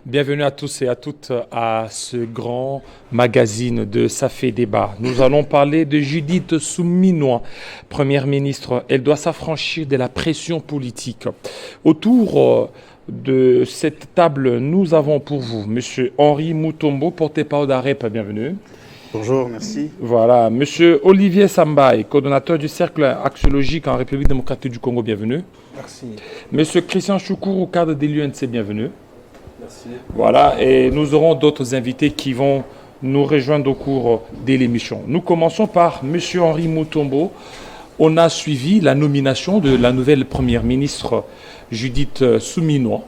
Bienvenue à tous et à toutes à ce grand magazine de Ça fait débat. Nous allons parler de Judith Suminwa, première ministre. Elle doit s'affranchir de la pression politique. Autour de cette table, nous avons pour vous Monsieur Henri Mutombo, porte-parole d'AREP. Bienvenue. Bonjour, merci. Voilà, Monsieur Olivier Sambaye, coordonnateur du Cercle axiologique en République démocratique du Congo. Bienvenue. Merci. Monsieur Christian Choukourou, cadre de l'UNC. Bienvenue. Merci. Voilà, et nous aurons d'autres invités qui vont nous rejoindre au cours de l'émission. Nous commençons par M. Henri Mutombo. On a suivi la nomination de la nouvelle première ministre Judith Suminwa,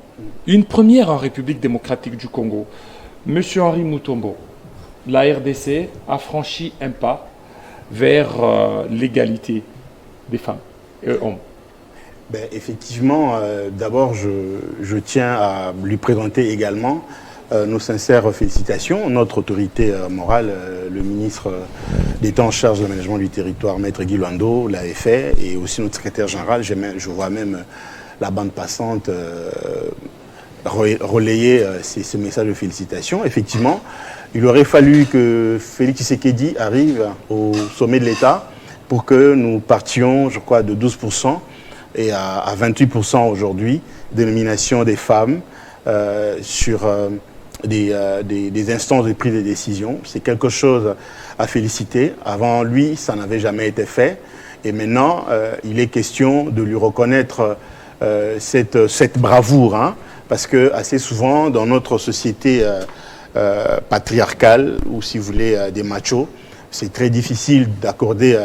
une première en République démocratique du Congo. M. Henri Mutombo, la RDC a franchi un pas vers l'égalité des femmes et hommes. Effectivement, d'abord, je tiens à lui présenter également nos sincères félicitations. Notre autorité morale, le ministre d'État en charge de l'aménagement du territoire, Maître Guy Luando, l'avait fait, et aussi notre secrétaire général. Je vois même la bande passante relayer ces messages de félicitations. Effectivement, il aurait fallu que Félix Tshisekedi arrive au sommet de l'État pour que nous partions, je crois, de 12%. Et à 28% aujourd'hui, de nomination des femmes sur des instances de prise de décision. C'est quelque chose à féliciter. Avant lui, ça n'avait jamais été fait. Et maintenant, il est question de lui reconnaître cette bravoure. Hein, parce que assez souvent, dans notre société patriarcale, ou si vous voulez, des machos, c'est très difficile d'accorder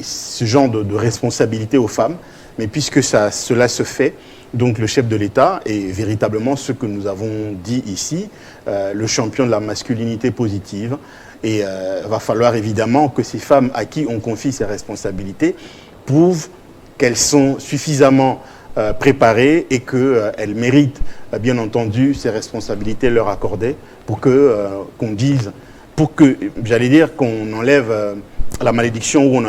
ce genre de responsabilité aux femmes. Mais puisque cela se fait, donc le chef de l'État est véritablement ce que nous avons dit ici, le champion de la masculinité positive. Et va falloir évidemment que ces femmes à qui on confie ces responsabilités prouvent qu'elles sont suffisamment préparées et qu'elles méritent bien entendu ces responsabilités leur accordées pour qu'on dise, pour que, j'allais dire, qu'on enlève la malédiction où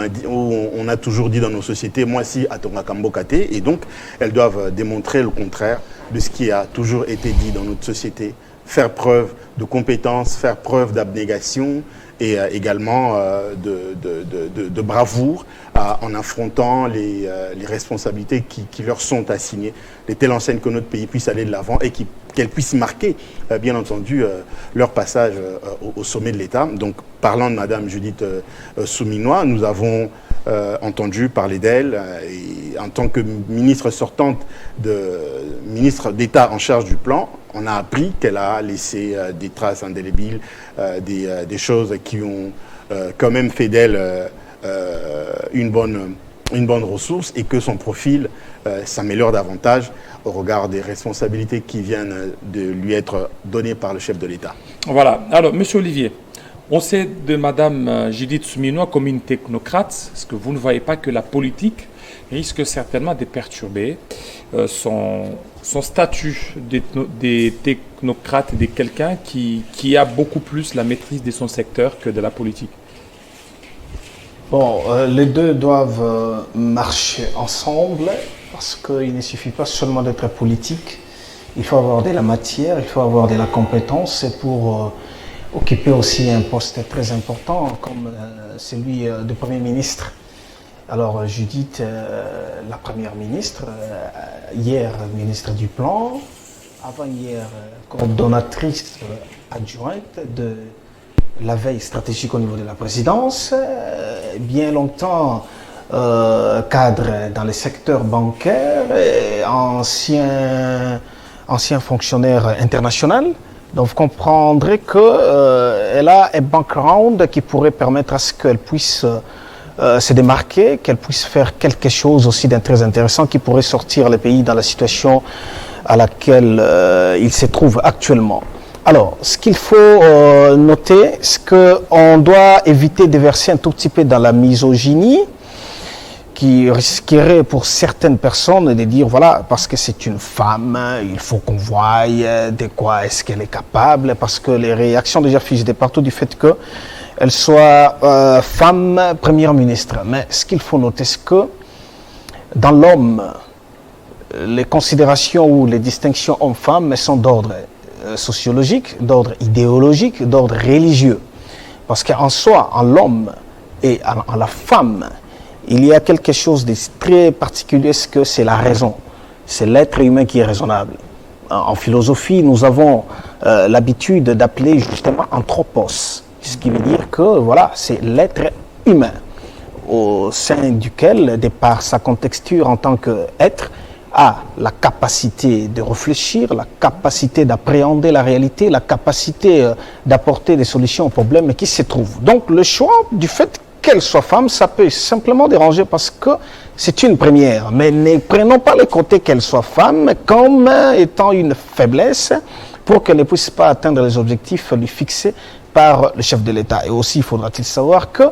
on a toujours dit dans nos sociétés, moi si Atonga Kambokate, et donc elles doivent démontrer le contraire de ce qui a toujours été dit dans notre société, faire preuve de compétence, faire preuve d'abnégation et également de bravoure en affrontant les responsabilités qui leur sont assignées, de telle enseigne que notre pays puisse aller de l'avant et qu'elle puisse marquer, bien entendu, leur passage au sommet de l'État. Donc, parlant de Madame Judith Suminwa, nous avons entendu parler d'elle en tant que ministre sortante, ministre d'État en charge du plan. On a appris qu'elle a laissé des traces indélébiles, des choses qui ont quand même fait d'elle une bonne ressource et que son profil s'améliore davantage au regard des responsabilités qui viennent de lui être données par le chef de l'État. Voilà. Alors, Monsieur Olivier, on sait de Madame Judith Suminwa comme une technocrate. Est-ce que vous ne voyez pas que la politique risque certainement de perturber son statut de technocrate, de quelqu'un qui a beaucoup plus la maîtrise de son secteur que de la politique? Bon, les deux doivent marcher ensemble parce qu'il ne suffit pas seulement d'être politique. Il faut avoir de la matière, il faut avoir de la compétence et pour occuper aussi un poste très important comme celui de Premier ministre. Alors Judith, la Première ministre, hier ministre du Plan, avant-hier coordonnatrice adjointe de la veille stratégique au niveau de la présidence, bien longtemps cadre dans le secteur bancaire, et ancien fonctionnaire international. Donc vous comprendrez qu'elle a un background qui pourrait permettre à ce qu'elle puisse se démarquer, qu'elle puisse faire quelque chose aussi d'un très intéressant qui pourrait sortir le pays dans la situation à laquelle il se trouve actuellement. Alors, ce qu'il faut noter, c'est qu'on doit éviter de verser un tout petit peu dans la misogynie qui risquerait pour certaines personnes de dire, voilà, parce que c'est une femme, il faut qu'on voie de quoi est-ce qu'elle est capable, parce que les réactions déjà fusent de partout du fait qu'elle soit femme première ministre. Mais ce qu'il faut noter, c'est que dans l'homme, les considérations ou les distinctions hommes-femmes sont d'ordre sociologique, d'ordre idéologique, d'ordre religieux. Parce qu'en soi, en l'homme et en la femme, il y a quelque chose de très particulier, c'est que c'est la raison. C'est l'être humain qui est raisonnable. En philosophie, nous avons l'habitude d'appeler justement anthropos, ce qui veut dire que voilà, c'est l'être humain, au sein duquel, de par sa contexture en tant qu'être, a la capacité de réfléchir, la capacité d'appréhender la réalité, la capacité d'apporter des solutions aux problèmes qui se trouvent. Donc le choix du fait qu'elle soit femme, ça peut simplement déranger parce que c'est une première. Mais ne prenons pas le côté qu'elle soit femme comme étant une faiblesse pour qu'elle ne puisse pas atteindre les objectifs lui fixés par le chef de l'État. Et aussi, faudra-t-il savoir que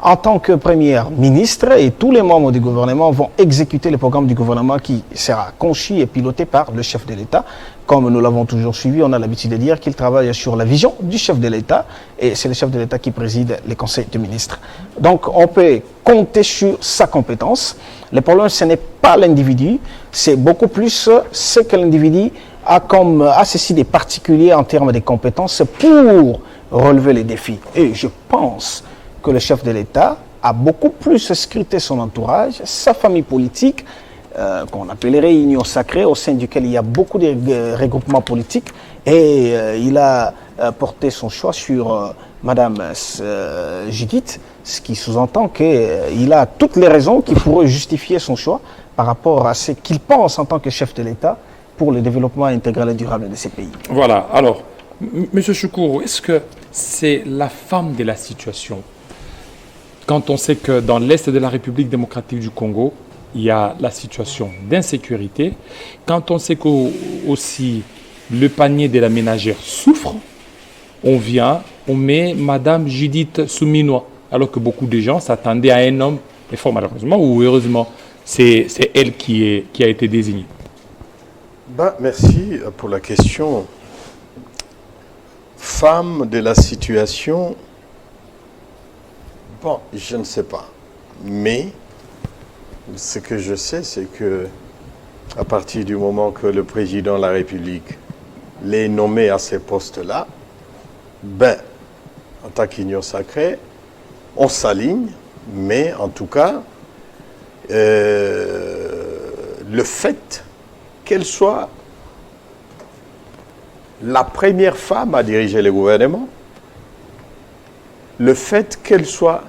en tant que première ministre, et tous les membres du gouvernement vont exécuter le programme du gouvernement qui sera conçu et piloté par le chef de l'État. Comme nous l'avons toujours suivi, on a l'habitude de dire qu'il travaille sur la vision du chef de l'État, et c'est le chef de l'État qui préside les conseils de ministres. Donc on peut compter sur sa compétence. Le problème, ce n'est pas l'individu, c'est beaucoup plus ce que l'individu a ceci de particulier en termes de compétences pour relever les défis. Et je pense que le chef de l'État a beaucoup plus scruté son entourage, sa famille politique, qu'on appellerait union sacrée, au sein duquel il y a beaucoup de regroupements politiques, et il a porté son choix sur Madame Judith, ce qui sous-entend qu'il a toutes les raisons qui pourraient justifier son choix par rapport à ce qu'il pense en tant que chef de l'État pour le développement intégral et durable de ces pays. Voilà, alors, Monsieur Choukourou, est-ce que c'est la femme de la situation? Quand on sait que dans l'Est de la République démocratique du Congo, il y a la situation d'insécurité, quand on sait qu'aussi le panier de la ménagère souffre, on met Madame Judith Souminois, alors que beaucoup de gens s'attendaient à un homme, et fort malheureusement ou heureusement, c'est elle qui a été désignée. Merci pour la question. Femme de la situation, bon, je ne sais pas. Mais ce que je sais, c'est que à partir du moment que le président de la République l'est nommé à ces postes-là, en tant qu'union sacrée, on s'aligne, mais en tout cas, le fait qu'elle soit la première femme à diriger le gouvernement, le fait qu'elle soit,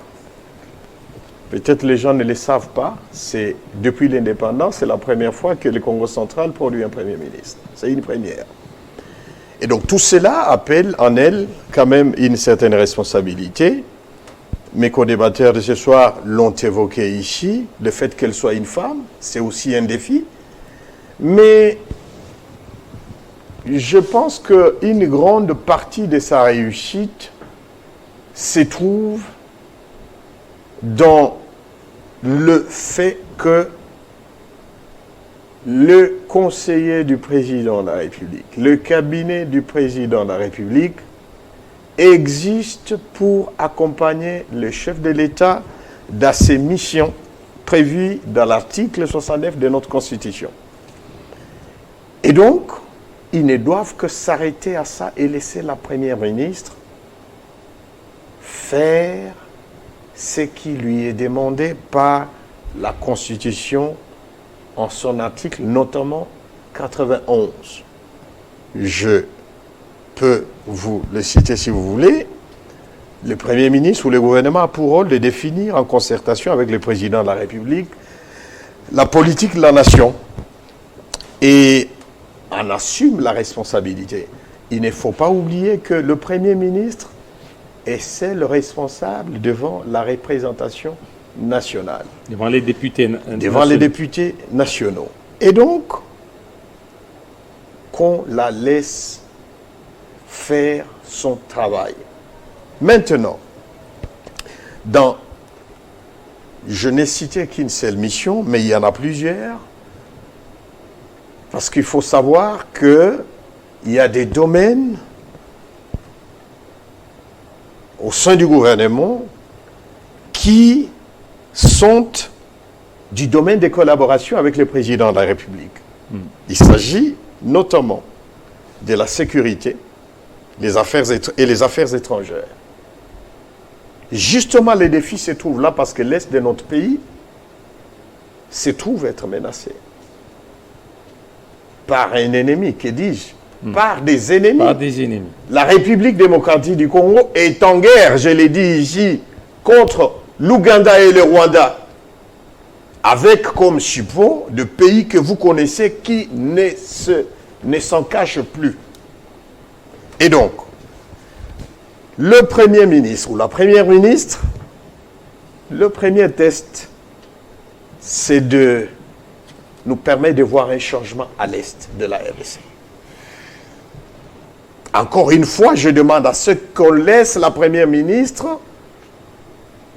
peut-être les gens ne le savent pas, c'est depuis l'indépendance, c'est la première fois que le Congo central produit un premier ministre. C'est une première. Et donc tout cela appelle en elle quand même une certaine responsabilité. Mes co-débatteurs de ce soir l'ont évoqué ici, le fait qu'elle soit une femme, c'est aussi un défi. Mais je pense qu'une grande partie de sa réussite se trouve dans le fait que le conseiller du président de la République, le cabinet du président de la République existe pour accompagner le chef de l'État dans ses missions prévues dans l'article 69 de notre Constitution. Et donc, ils ne doivent que s'arrêter à ça et laisser la première ministre faire ce qui lui est demandé par la Constitution en son article, notamment 91. Je peux vous le citer si vous voulez. Le Premier ministre ou le gouvernement a pour rôle de définir en concertation avec le président de la République la politique de la nation et en assume la responsabilité. Il ne faut pas oublier que le Premier ministre est seul responsable devant la représentation nationale. Devant les députés devant les députés nationaux. Et donc, qu'on la laisse faire son travail. Maintenant, je n'ai cité qu'une seule mission, mais il y en a plusieurs, parce qu'il faut savoir qu'il y a des domaines au sein du gouvernement qui sont du domaine des collaborations avec le président de la République. Il s'agit notamment de la sécurité et les affaires étrangères. Justement, les défis se trouvent là parce que l'Est de notre pays se trouve être menacé par un ennemi, que dis-je, par des ennemis. Par des ennemis. La République démocratique du Congo est en guerre, je l'ai dit ici, contre l'Ouganda et le Rwanda, avec comme support de pays que vous connaissez qui ne s'en cachent plus. Et donc, le Premier ministre ou la Première ministre, le premier test, c'est de nous permettre de voir un changement à l'est de la RDC. Encore une fois, je demande à ce qu'on laisse la Première ministre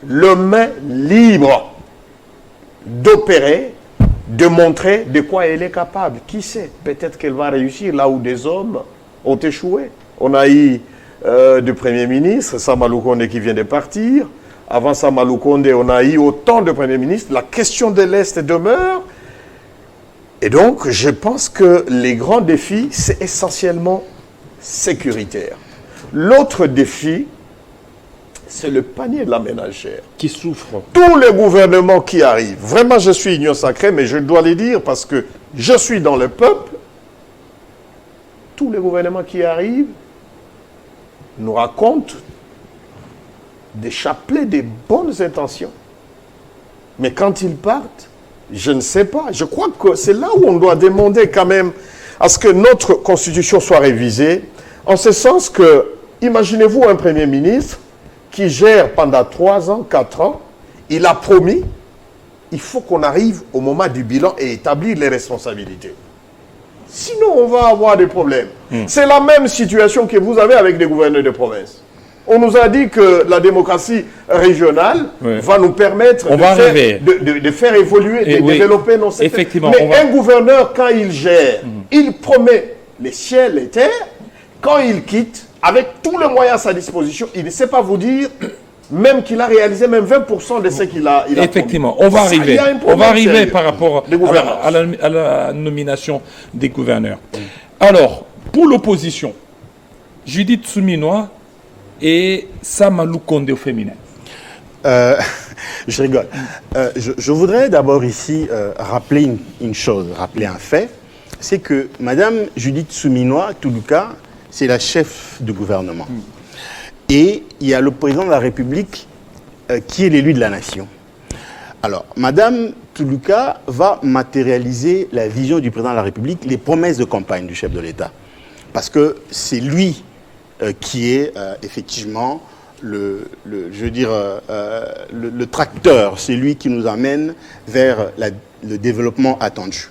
le main libre d'opérer, de montrer de quoi elle est capable. Qui sait? Peut-être qu'elle va réussir là où des hommes ont échoué. On a eu de Premier ministre, Sama Lukonde qui vient de partir. Avant Sama Lukonde, on a eu autant de Premier ministres. La question de l'Est demeure. Et donc, je pense que les grands défis, c'est essentiellement sécuritaire. L'autre défi, c'est le panier de la ménagère. Qui souffrent. Tous les gouvernements qui arrivent, vraiment je suis union sacrée, mais je dois les dire parce que je suis dans le peuple, tous les gouvernements qui arrivent nous racontent des chapelets, des bonnes intentions. Mais quand ils partent, je ne sais pas. Je crois que c'est là où on doit demander quand même à ce que notre constitution soit révisée, en ce sens que, imaginez-vous un Premier ministre qui gère pendant 3 ans, 4 ans, il a promis, il faut qu'on arrive au moment du bilan et établir les responsabilités. Sinon, on va avoir des problèmes. C'est la même situation que vous avez avec des gouverneurs de province. On nous a dit que la démocratie régionale va nous permettre de faire évoluer, de développer nos secteurs. Effectivement, mais un gouverneur, quand il gère, il promet les ciels, les terres. Quand il quitte, avec tous les moyens à sa disposition, il ne sait pas vous dire même qu'il a réalisé même 20% de ce qu'il a Effectivement, promis. on va arriver par rapport à la nomination des gouverneurs. Alors, pour l'opposition, Judith Souminois et Sama Lukonde au féminin. Je rigole. Je voudrais d'abord ici rappeler une chose, rappeler un fait, c'est que Madame Judith Souminois Toulouka, c'est la chef du gouvernement. Et il y a le président de la République qui est l'élu de la nation. Alors, Madame Toulouka va matérialiser la vision du président de la République, les promesses de campagne du chef de l'État. Parce que c'est lui qui est effectivement le tracteur, c'est lui qui nous amène vers le développement attendu.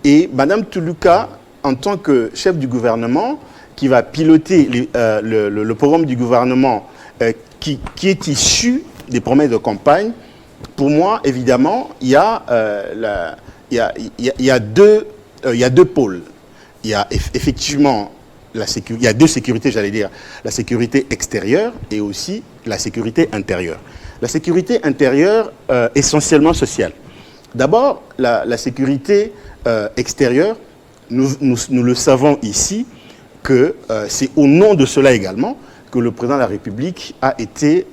Et Madame Toulouka, en tant que chef du gouvernement, qui va piloter le programme du gouvernement qui est issu des promesses de campagne, pour moi, évidemment, il y a deux pôles. Il y a effectivement il y a deux sécurités, j'allais dire, la sécurité extérieure et aussi la sécurité intérieure. La sécurité intérieure, essentiellement sociale. D'abord, la sécurité extérieure, nous le savons ici, que c'est au nom de cela également que le président de la République a été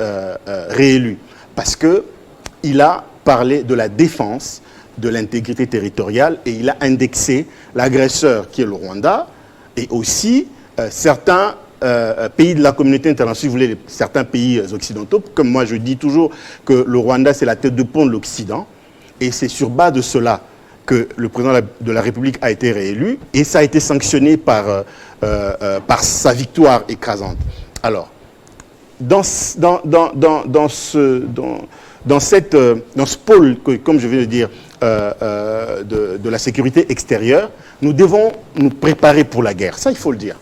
réélu. Parce qu'il a parlé de la défense de l'intégrité territoriale et il a indexé l'agresseur qui est le Rwanda et aussi certains pays de la communauté internationale, si vous voulez, certains pays occidentaux. Comme moi je dis toujours que le Rwanda c'est la tête de pont de l'Occident et c'est sur base de cela que le président de la République a été réélu et ça a été sanctionné par sa victoire écrasante. Alors, dans ce pôle, comme je viens de dire, de la sécurité extérieure, nous devons nous préparer pour la guerre. Ça, il faut le dire.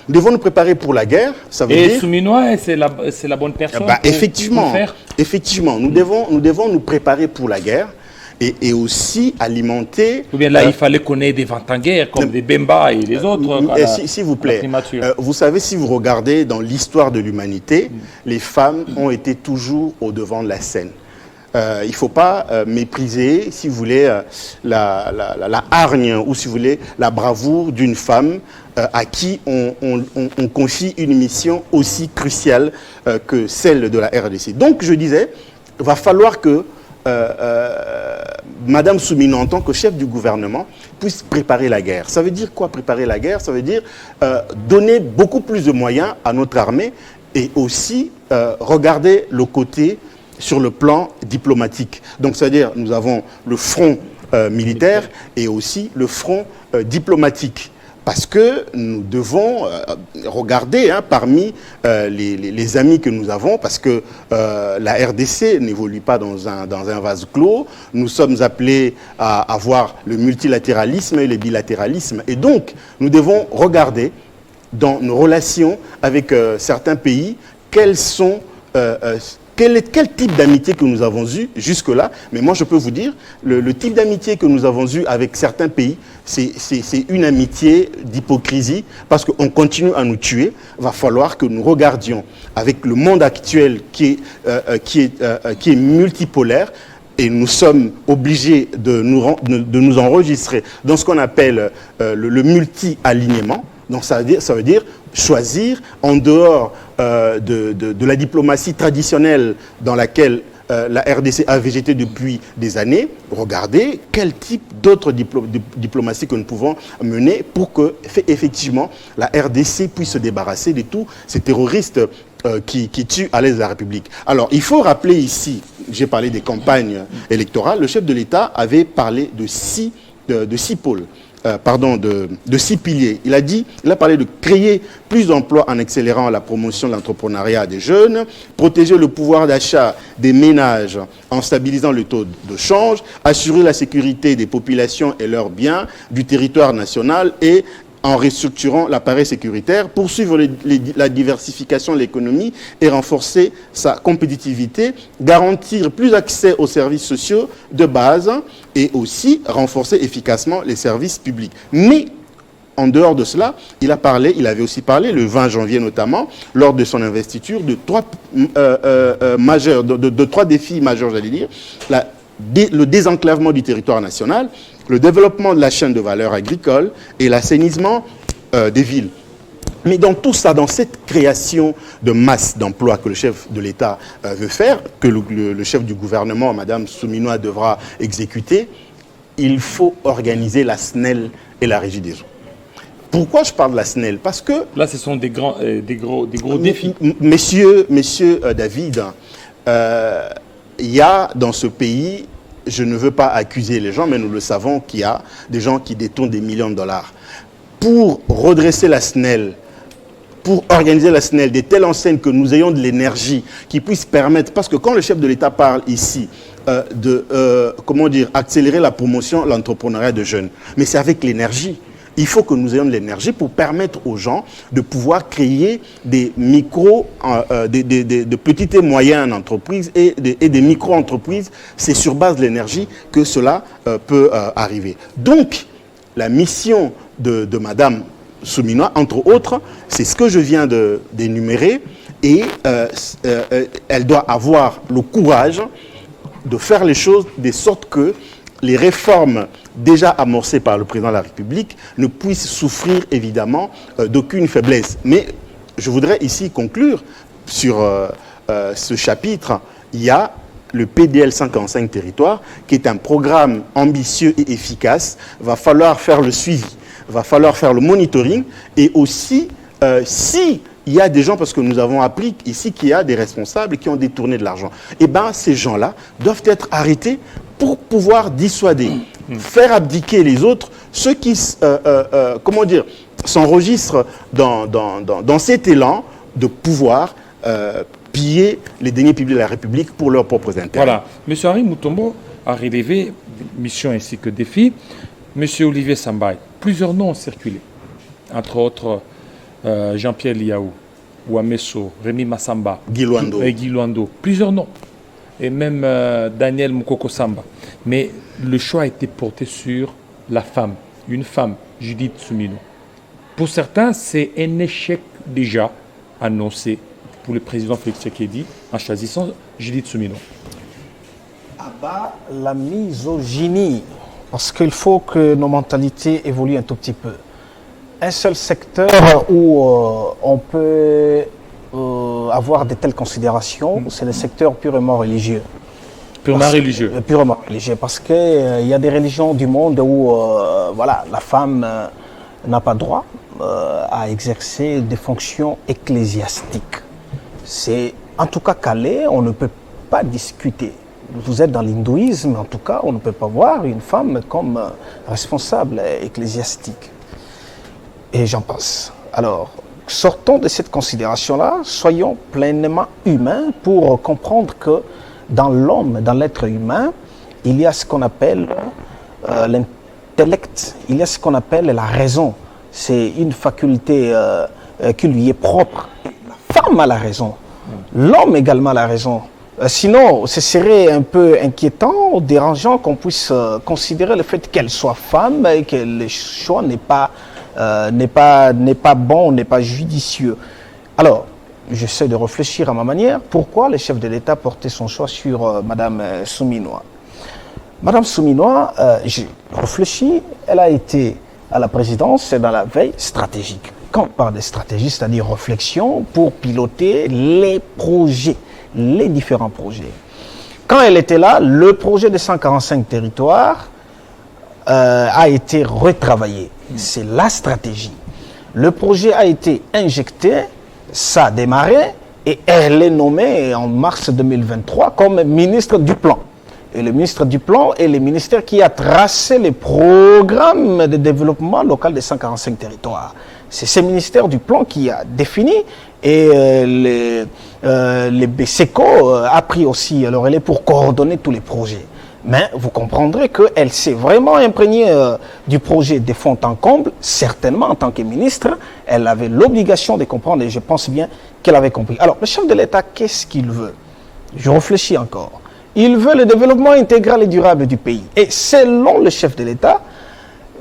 Nous devons nous préparer pour la guerre. Ça veut dire... Souminois, c'est la bonne personne effectivement, pour faire. Effectivement, nous devons nous préparer pour la guerre. Et aussi alimenter... Ou bien là, il fallait qu'on ait des vents en guerre, comme des Bemba et les autres. S'il vous plaît, vous savez, si vous regardez dans l'histoire de l'humanité, les femmes ont été toujours au devant de la scène. Il ne faut pas mépriser, si vous voulez, la hargne ou, si vous voulez, la bravoure d'une femme à qui on confie une mission aussi cruciale que celle de la RDC. Donc, je disais, il va falloir que Madame Soumino, en tant que chef du gouvernement, puisse préparer la guerre. Ça veut dire quoi, préparer la guerre? Ça veut dire donner beaucoup plus de moyens à notre armée et aussi regarder le côté sur le plan diplomatique. Donc, c'est-à-dire, nous avons le front militaire et aussi le front diplomatique. Parce que nous devons regarder parmi les amis que nous avons, parce que la RDC n'évolue pas dans un vase clos. Nous sommes appelés à avoir le multilatéralisme et le bilatéralisme. Et donc, nous devons regarder dans nos relations avec certains pays quels sont... Quel type d'amitié que nous avons eu jusque-là? Mais moi, je peux vous dire, le type d'amitié que nous avons eu avec certains pays, c'est une amitié d'hypocrisie, parce qu'on continue à nous tuer. Il va falloir que nous regardions avec le monde actuel qui est multipolaire, et nous sommes obligés de nous enregistrer dans ce qu'on appelle le multi-alignement. Donc ça veut dire choisir en dehors de la diplomatie traditionnelle dans laquelle la RDC a végété depuis des années, regarder quel type d'autres diplomatie que nous pouvons mener pour que, effectivement, la RDC puisse se débarrasser de tous ces terroristes qui tuent à l'est de la République. Alors, il faut rappeler ici, j'ai parlé des campagnes électorales, le chef de l'État avait parlé de six pôles. De 6 piliers. Il a parlé de créer plus d'emplois en accélérant la promotion de l'entrepreneuriat des jeunes, protéger le pouvoir d'achat des ménages en stabilisant le taux de change, assurer la sécurité des populations et leurs biens du territoire national et en restructurant l'appareil sécuritaire, poursuivre la diversification de l'économie et renforcer sa compétitivité, garantir plus accès aux services sociaux de base et aussi renforcer efficacement les services publics. Mais en dehors de cela, il avait aussi parlé, le 20 janvier notamment, lors de son investiture, de trois défis majeurs, j'allais dire, le désenclavement du territoire national, le développement de la chaîne de valeur agricole et l'assainissement des villes. Mais dans tout ça, dans cette création de masse d'emplois que le chef de l'État veut faire, que le chef du gouvernement, Mme Soumino, devra exécuter, il faut organiser la SNEL et la Régie des eaux. Pourquoi je parle de la SNEL? Parce que... Là, ce sont des gros défis. Messieurs David, il y a dans ce pays... Je ne veux pas accuser les gens, mais nous le savons qu'il y a des gens qui détournent des millions de dollars. Pour redresser la SNEL, pour organiser la SNEL, de telle enseigne que nous ayons de l'énergie qui puisse permettre, parce que quand le chef de l'État parle ici accélérer la promotion, l'entrepreneuriat de jeunes, mais c'est avec l'énergie. Il faut que nous ayons de l'énergie pour permettre aux gens de pouvoir créer des de petites et moyennes entreprises et des micro-entreprises. C'est sur base de l'énergie que cela peut arriver. Donc, la mission de Mme Soumino, entre autres, c'est ce que je viens d'énumérer, et elle doit avoir le courage de faire les choses de sorte que les réformes déjà amorcées par le président de la République ne puissent souffrir évidemment d'aucune faiblesse. Mais je voudrais ici conclure sur ce chapitre. Il y a le PDL 145 territoires qui est un programme ambitieux et efficace. Il va falloir faire le suivi, il va falloir faire le monitoring et aussi si il y a des gens, parce que nous avons appris ici qu'il y a des responsables qui ont détourné de l'argent, eh bien ces gens-là doivent être arrêtés pour pouvoir dissuader, faire abdiquer les autres, ceux qui s'enregistrent dans cet élan de pouvoir piller les deniers publics de la République pour leurs propres intérêts. Voilà. M. Henri Mutombo a relevé mission ainsi que défi. M. Olivier Sambay, plusieurs noms ont circulé, entre autres Jean-Pierre Liaou, Ouamesso, Rémi Massamba, Guy Luando, plusieurs noms. Et même Daniel Mukoko Samba. Mais le choix a été porté sur la femme, une femme, Judith Soumino. Pour certains, c'est un échec déjà annoncé pour le président Félix Tshisekedi en choisissant Judith Soumino. combat la misogynie, parce qu'il faut que nos mentalités évoluent un tout petit peu. Un seul secteur où on peut avoir de telles considérations, c'est le secteur purement religieux. Purement religieux. Purement religieux, parce qu'il y a des religions du monde où voilà, la femme n'a pas droit à exercer des fonctions ecclésiastiques. C'est en tout cas calé, on ne peut pas discuter. Vous êtes dans l'hindouisme, en tout cas, on ne peut pas voir une femme comme responsable ecclésiastique. Et j'en passe. Alors, sortons de cette considération-là, soyons pleinement humains pour comprendre que dans l'homme, dans l'être humain, il y a ce qu'on appelle l'intellect, il y a ce qu'on appelle la raison. C'est une faculté qui lui est propre. La femme a la raison, l'homme également a la raison. Sinon, ce serait un peu inquiétant, dérangeant qu'on puisse considérer le fait qu'elle soit femme et que le choix n'est pas bon, n'est pas judicieux. Alors, j'essaie de réfléchir à ma manière. Pourquoi le chef de l'État portait son choix sur Madame Souminois? Madame Souminois, j'ai réfléchi, elle a été à la présidence dans la veille stratégique. Quand on parle de stratégie, c'est-à-dire réflexion pour piloter les projets, les différents projets. Quand elle était là, le projet de 145 territoires a été retravaillé. C'est la stratégie. Le projet a été injecté, ça a démarré et elle est nommée en mars 2023 comme ministre du Plan. Et le ministre du Plan est le ministère qui a tracé les programmes de développement local des 145 territoires. C'est ce ministère du Plan qui a défini et les BCECO a pris aussi le relais pour coordonner tous les projets. Mais vous comprendrez qu'elle s'est vraiment imprégnée du projet de fond en comble. Certainement, en tant que ministre, elle avait l'obligation de comprendre et je pense bien qu'elle avait compris. Alors, le chef de l'État, qu'est-ce qu'il veut? Je réfléchis encore. Il veut le développement intégral et durable du pays. Et selon le chef de l'État,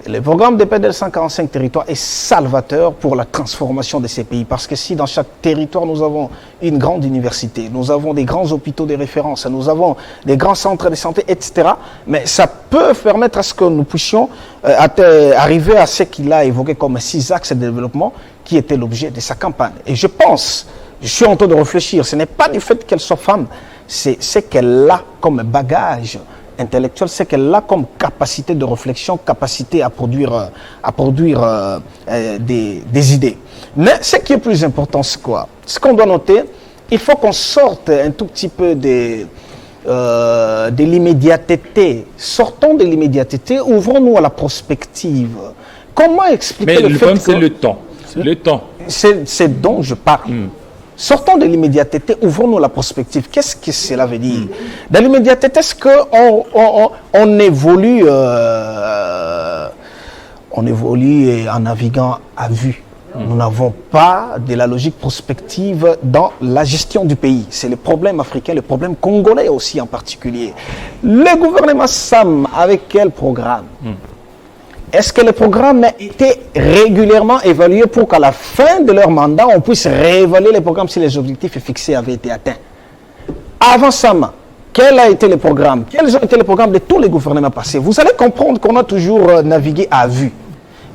le programme de PDL 145 territoires est salvateur pour la transformation de ces pays. Parce que si dans chaque territoire, nous avons une grande université, nous avons des grands hôpitaux de référence, nous avons des grands centres de santé, etc., mais ça peut permettre à ce que nous puissions arriver à ce qu'il a évoqué comme 6 axes de développement qui étaient l'objet de sa campagne. Et je pense, je suis en train de réfléchir, ce n'est pas du fait qu'elle soit femme, c'est ce qu'elle a comme bagage intellectuel, c'est qu'elle a comme capacité de réflexion, capacité à produire des idées. Mais ce qui est plus important, c'est quoi? Ce qu'on doit noter, il faut qu'on sorte un tout petit peu de l'immédiateté. Sortons de l'immédiateté, ouvrons-nous à la prospective. Comment expliquer Mais le fait problème, que... c'est le temps. Le temps. C'est dont je parle. Sortons de l'immédiateté, ouvrons-nous la perspective. Qu'est-ce que cela veut dire? Dans l'immédiateté, est-ce qu'on évolue, en naviguant à vue? Nous n'avons pas de la logique prospective dans la gestion du pays. C'est le problème africain, le problème congolais aussi en particulier. Le gouvernement SAM, avec quel programme? Est-ce que le programme a été régulièrement évalué pour qu'à la fin de leur mandat, on puisse réévaluer les programmes si les objectifs fixés avaient été atteints? Avant SAM, quel a été le programme? Quels ont été les programmes de tous les gouvernements passés? Vous allez comprendre qu'on a toujours navigué à vue.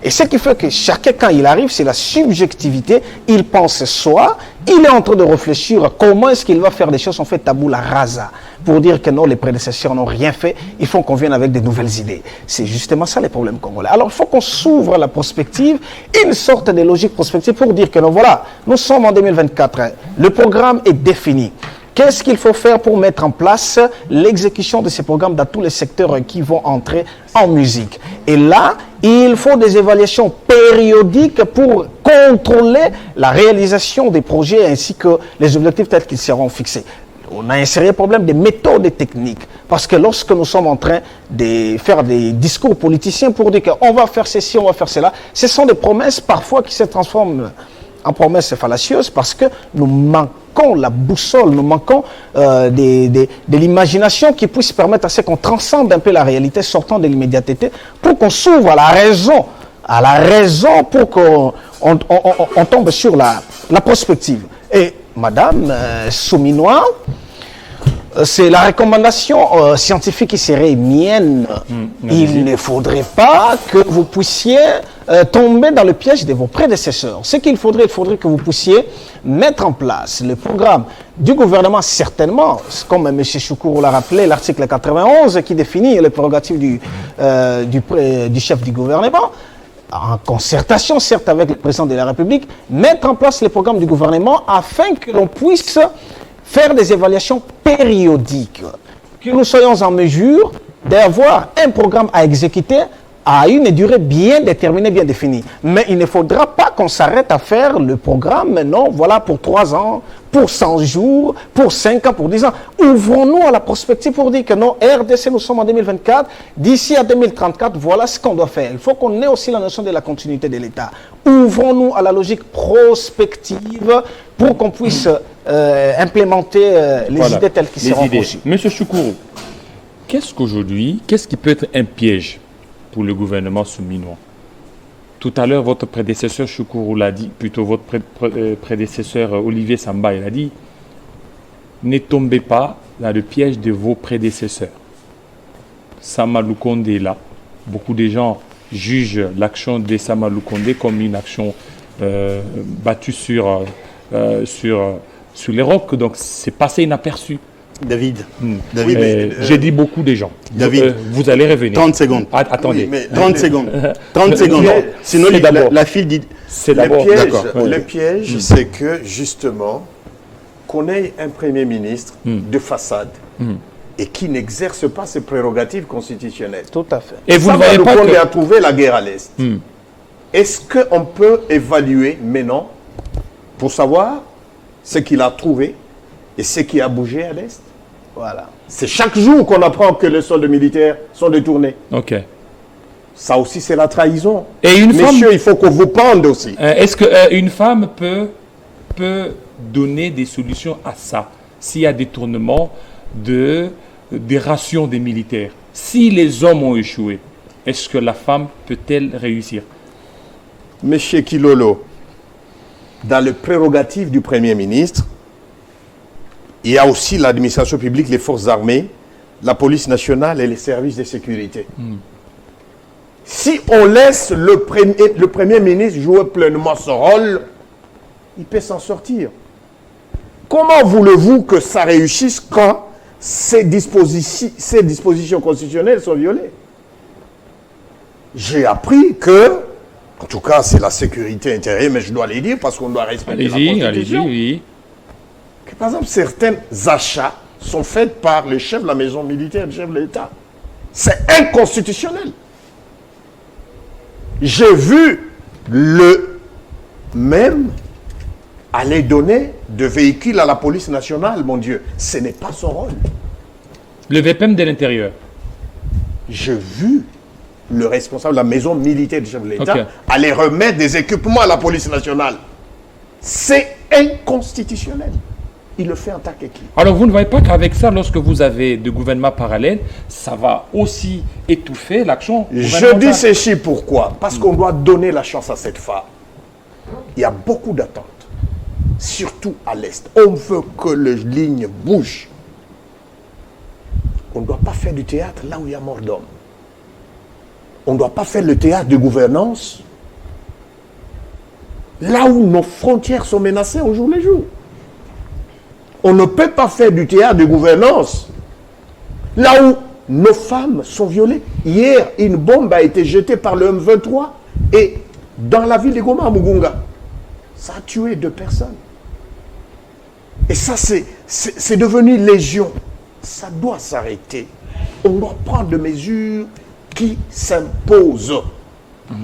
Et ce qui fait que chacun, quand il arrive, c'est la subjectivité. Il pense soi, il est en train de réfléchir à comment est-ce qu'il va faire des choses en fait tabula rasa, pour dire que non, les prédécesseurs n'ont rien fait, il faut qu'on vienne avec de nouvelles idées. C'est justement ça les problèmes congolais. Alors il faut qu'on s'ouvre à la prospective, une sorte de logique prospective pour dire que non, voilà, nous sommes en 2024, le programme est défini. Qu'est-ce qu'il faut faire pour mettre en place l'exécution de ces programmes dans tous les secteurs qui vont entrer en musique? Et là, il faut des évaluations périodiques pour contrôler la réalisation des projets ainsi que les objectifs tels qu'ils seront fixés. On a un sérieux problème de méthodes et techniques. Parce que lorsque nous sommes en train de faire des discours politiciens pour dire qu'on va faire ceci, on va faire cela, ce sont des promesses parfois qui se transforment en promesses fallacieuses parce que nous manquons la boussole, nous manquons de l'imagination qui puisse permettre à ce qu'on transcende un peu la réalité sortant de l'immédiateté pour qu'on s'ouvre à la raison pour qu'on tombe sur la prospective. Et Madame Souminois, c'est la recommandation scientifique qui serait mienne. Il ne faudrait pas que vous puissiez tomber dans le piège de vos prédécesseurs. Ce qu'il faudrait que vous puissiez mettre en place le programme du gouvernement, certainement, comme M. Choukourou l'a rappelé, l'article 91 qui définit les prérogatives du chef du gouvernement, en concertation, certes, avec le président de la République, mettre en place les programmes du gouvernement afin que l'on puisse faire des évaluations périodiques, que nous soyons en mesure d'avoir un programme à exécuter à une durée bien déterminée, bien définie. Mais il ne faudra pas qu'on s'arrête à faire le programme, non, voilà, pour 3 ans, pour 100 jours, pour 5 ans, pour 10 ans. Ouvrons-nous à la prospective pour dire que non, RDC, nous sommes en 2024, d'ici à 2034, voilà ce qu'on doit faire. Il faut qu'on ait aussi la notion de la continuité de l'État. Ouvrons-nous à la logique prospective pour qu'on puisse implémenter les idées telles qu'ils seront conçues. Monsieur Choukourou, qu'est-ce qui peut être un piège pour le gouvernement souminois? Tout à l'heure, votre prédécesseur Choukourou l'a dit, plutôt votre prédécesseur Olivier Samba, il a dit, ne tombez pas dans le piège de vos prédécesseurs. Samalou Kondé est là. Beaucoup de gens jugent l'action de Samalou Kondé comme une action battue sur les rocs, donc c'est passé inaperçu. David, j'ai dit beaucoup de gens. David, vous allez revenir. 30 secondes. Attendez. Oui, 30 secondes. 30 secondes. Sinon, la file dit... C'est d'abord... Le piège, c'est que, justement, qu'on ait un Premier ministre de façade et qui n'exerce pas ses prérogatives constitutionnelles. Tout à fait. Et vous ne voyez pas qu'on a trouvé la guerre à l'Est. Est-ce qu'on peut évaluer maintenant pour savoir ce qu'il a trouvé et ce qui a bougé à l'Est? Voilà. C'est chaque jour qu'on apprend que les soldes militaires sont détournés. Ok. Ça aussi, c'est la trahison. Et une Messieurs, femme, il faut qu'on vous pende aussi. est-ce qu'une femme peut donner des solutions à ça s'il y a détournement des rations des militaires? Si les hommes ont échoué, est-ce que la femme peut-elle réussir? Monsieur Kilolo, dans le prérogative du Premier ministre, il y a aussi l'administration publique, les forces armées, la police nationale et les services de sécurité. Si on laisse le Premier ministre jouer pleinement son rôle, il peut s'en sortir. Comment voulez-vous que ça réussisse quand ces dispositions constitutionnelles sont violées? J'ai appris que, en tout cas c'est la sécurité intérieure, mais je dois les dire parce qu'on doit respecter la Constitution. Allez-y, oui. Que, par exemple, certains achats sont faits par le chef de la maison militaire, le chef de l'État. C'est inconstitutionnel. J'ai vu le même aller donner de véhicules à la police nationale, mon Dieu. Ce n'est pas son rôle. Le VPM de l'intérieur. J'ai vu le responsable de la maison militaire du chef de l'État aller remettre des équipements à la police nationale. C'est inconstitutionnel. Il le fait en tant qu'équipe. Alors vous ne voyez pas qu'avec ça, lorsque vous avez des gouvernements parallèles, ça va aussi étouffer l'action gouvernementale. Je dis ceci pourquoi? Parce qu'on doit donner la chance à cette femme. Il y a beaucoup d'attentes, surtout à l'Est. On veut que les lignes bougent. On ne doit pas faire du théâtre là où il y a mort d'homme. On ne doit pas faire le théâtre de gouvernance là où nos frontières sont menacées au jour le jour. On ne peut pas faire du théâtre de gouvernance là où nos femmes sont violées. Hier, une bombe a été jetée par le M23 et dans la ville de Goma, à Mugunga, ça a tué 2 personnes. Et ça, c'est devenu légion. Ça doit s'arrêter. On doit prendre des mesures qui s'imposent.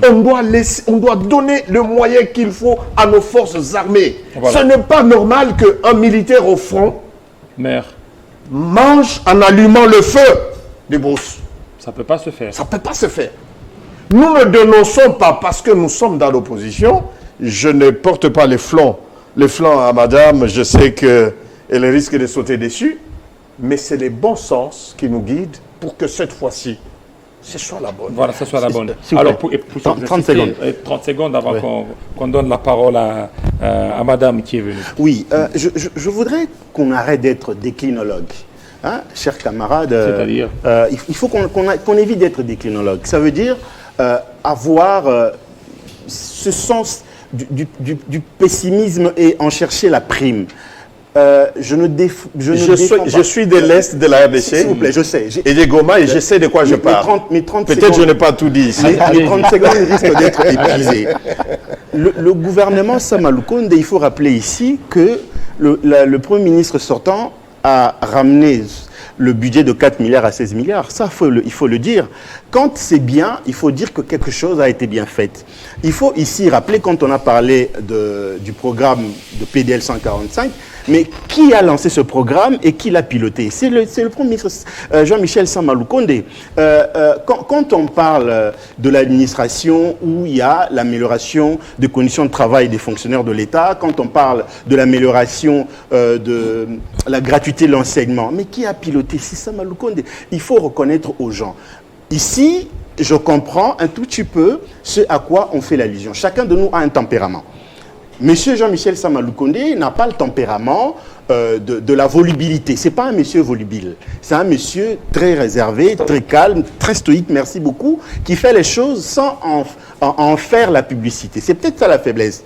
On doit donner le moyen qu'il faut à nos forces armées. Voilà. Ce n'est pas normal qu'un militaire au front mange en allumant le feu des brousses. Ça ne peut pas se faire. Ça ne peut pas se faire. Nous ne dénonçons pas parce que nous sommes dans l'opposition. Je ne porte pas les flancs à madame. Je sais qu'elle risque de sauter dessus. Mais c'est le bon sens qui nous guide pour que cette fois-ci, ce soit la bonne. Voilà, ce soit la bonne. Alors, pour 30 secondes. 30 secondes avant qu'on donne la parole à madame qui est venue. Oui, je voudrais qu'on arrête d'être déclinologue. Hein, chers camarades, C'est-à-dire il faut qu'on évite d'être déclinologue. Ça veut dire avoir ce sens du pessimisme et en chercher la prime. Je suis de l'Est de la RDC. S'il vous plaît, je sais. Et des Goma, et je sais de quoi je parle. Peut-être je n'ai pas tout dit ici. Les 30 secondes risquent d'être épuisées. Le gouvernement Samaloukonde, il faut rappeler ici que le Premier ministre sortant a ramené le budget de 4 milliards à 16 milliards. Ça, il faut le dire. Quand c'est bien, il faut dire que quelque chose a été bien fait. Il faut ici rappeler, quand on a parlé du programme de PDL 145, mais qui a lancé ce programme et qui l'a piloté? C'est le Premier ministre Jean-Michel Samaloukonde. Quand on parle de l'administration où il y a l'amélioration des conditions de travail des fonctionnaires de l'État, quand on parle de l'amélioration de la gratuité de l'enseignement, mais qui a piloté? C'est Samaloukonde. Il faut reconnaître aux gens. Ici, je comprends un tout petit peu ce à quoi on fait l'allusion. Chacun de nous a un tempérament. Monsieur Jean-Michel Samaloukonde n'a pas le tempérament de la volubilité. Ce n'est pas un monsieur volubile. C'est un monsieur très réservé, très calme, très stoïque, merci beaucoup, qui fait les choses sans en faire la publicité. C'est peut-être ça la faiblesse.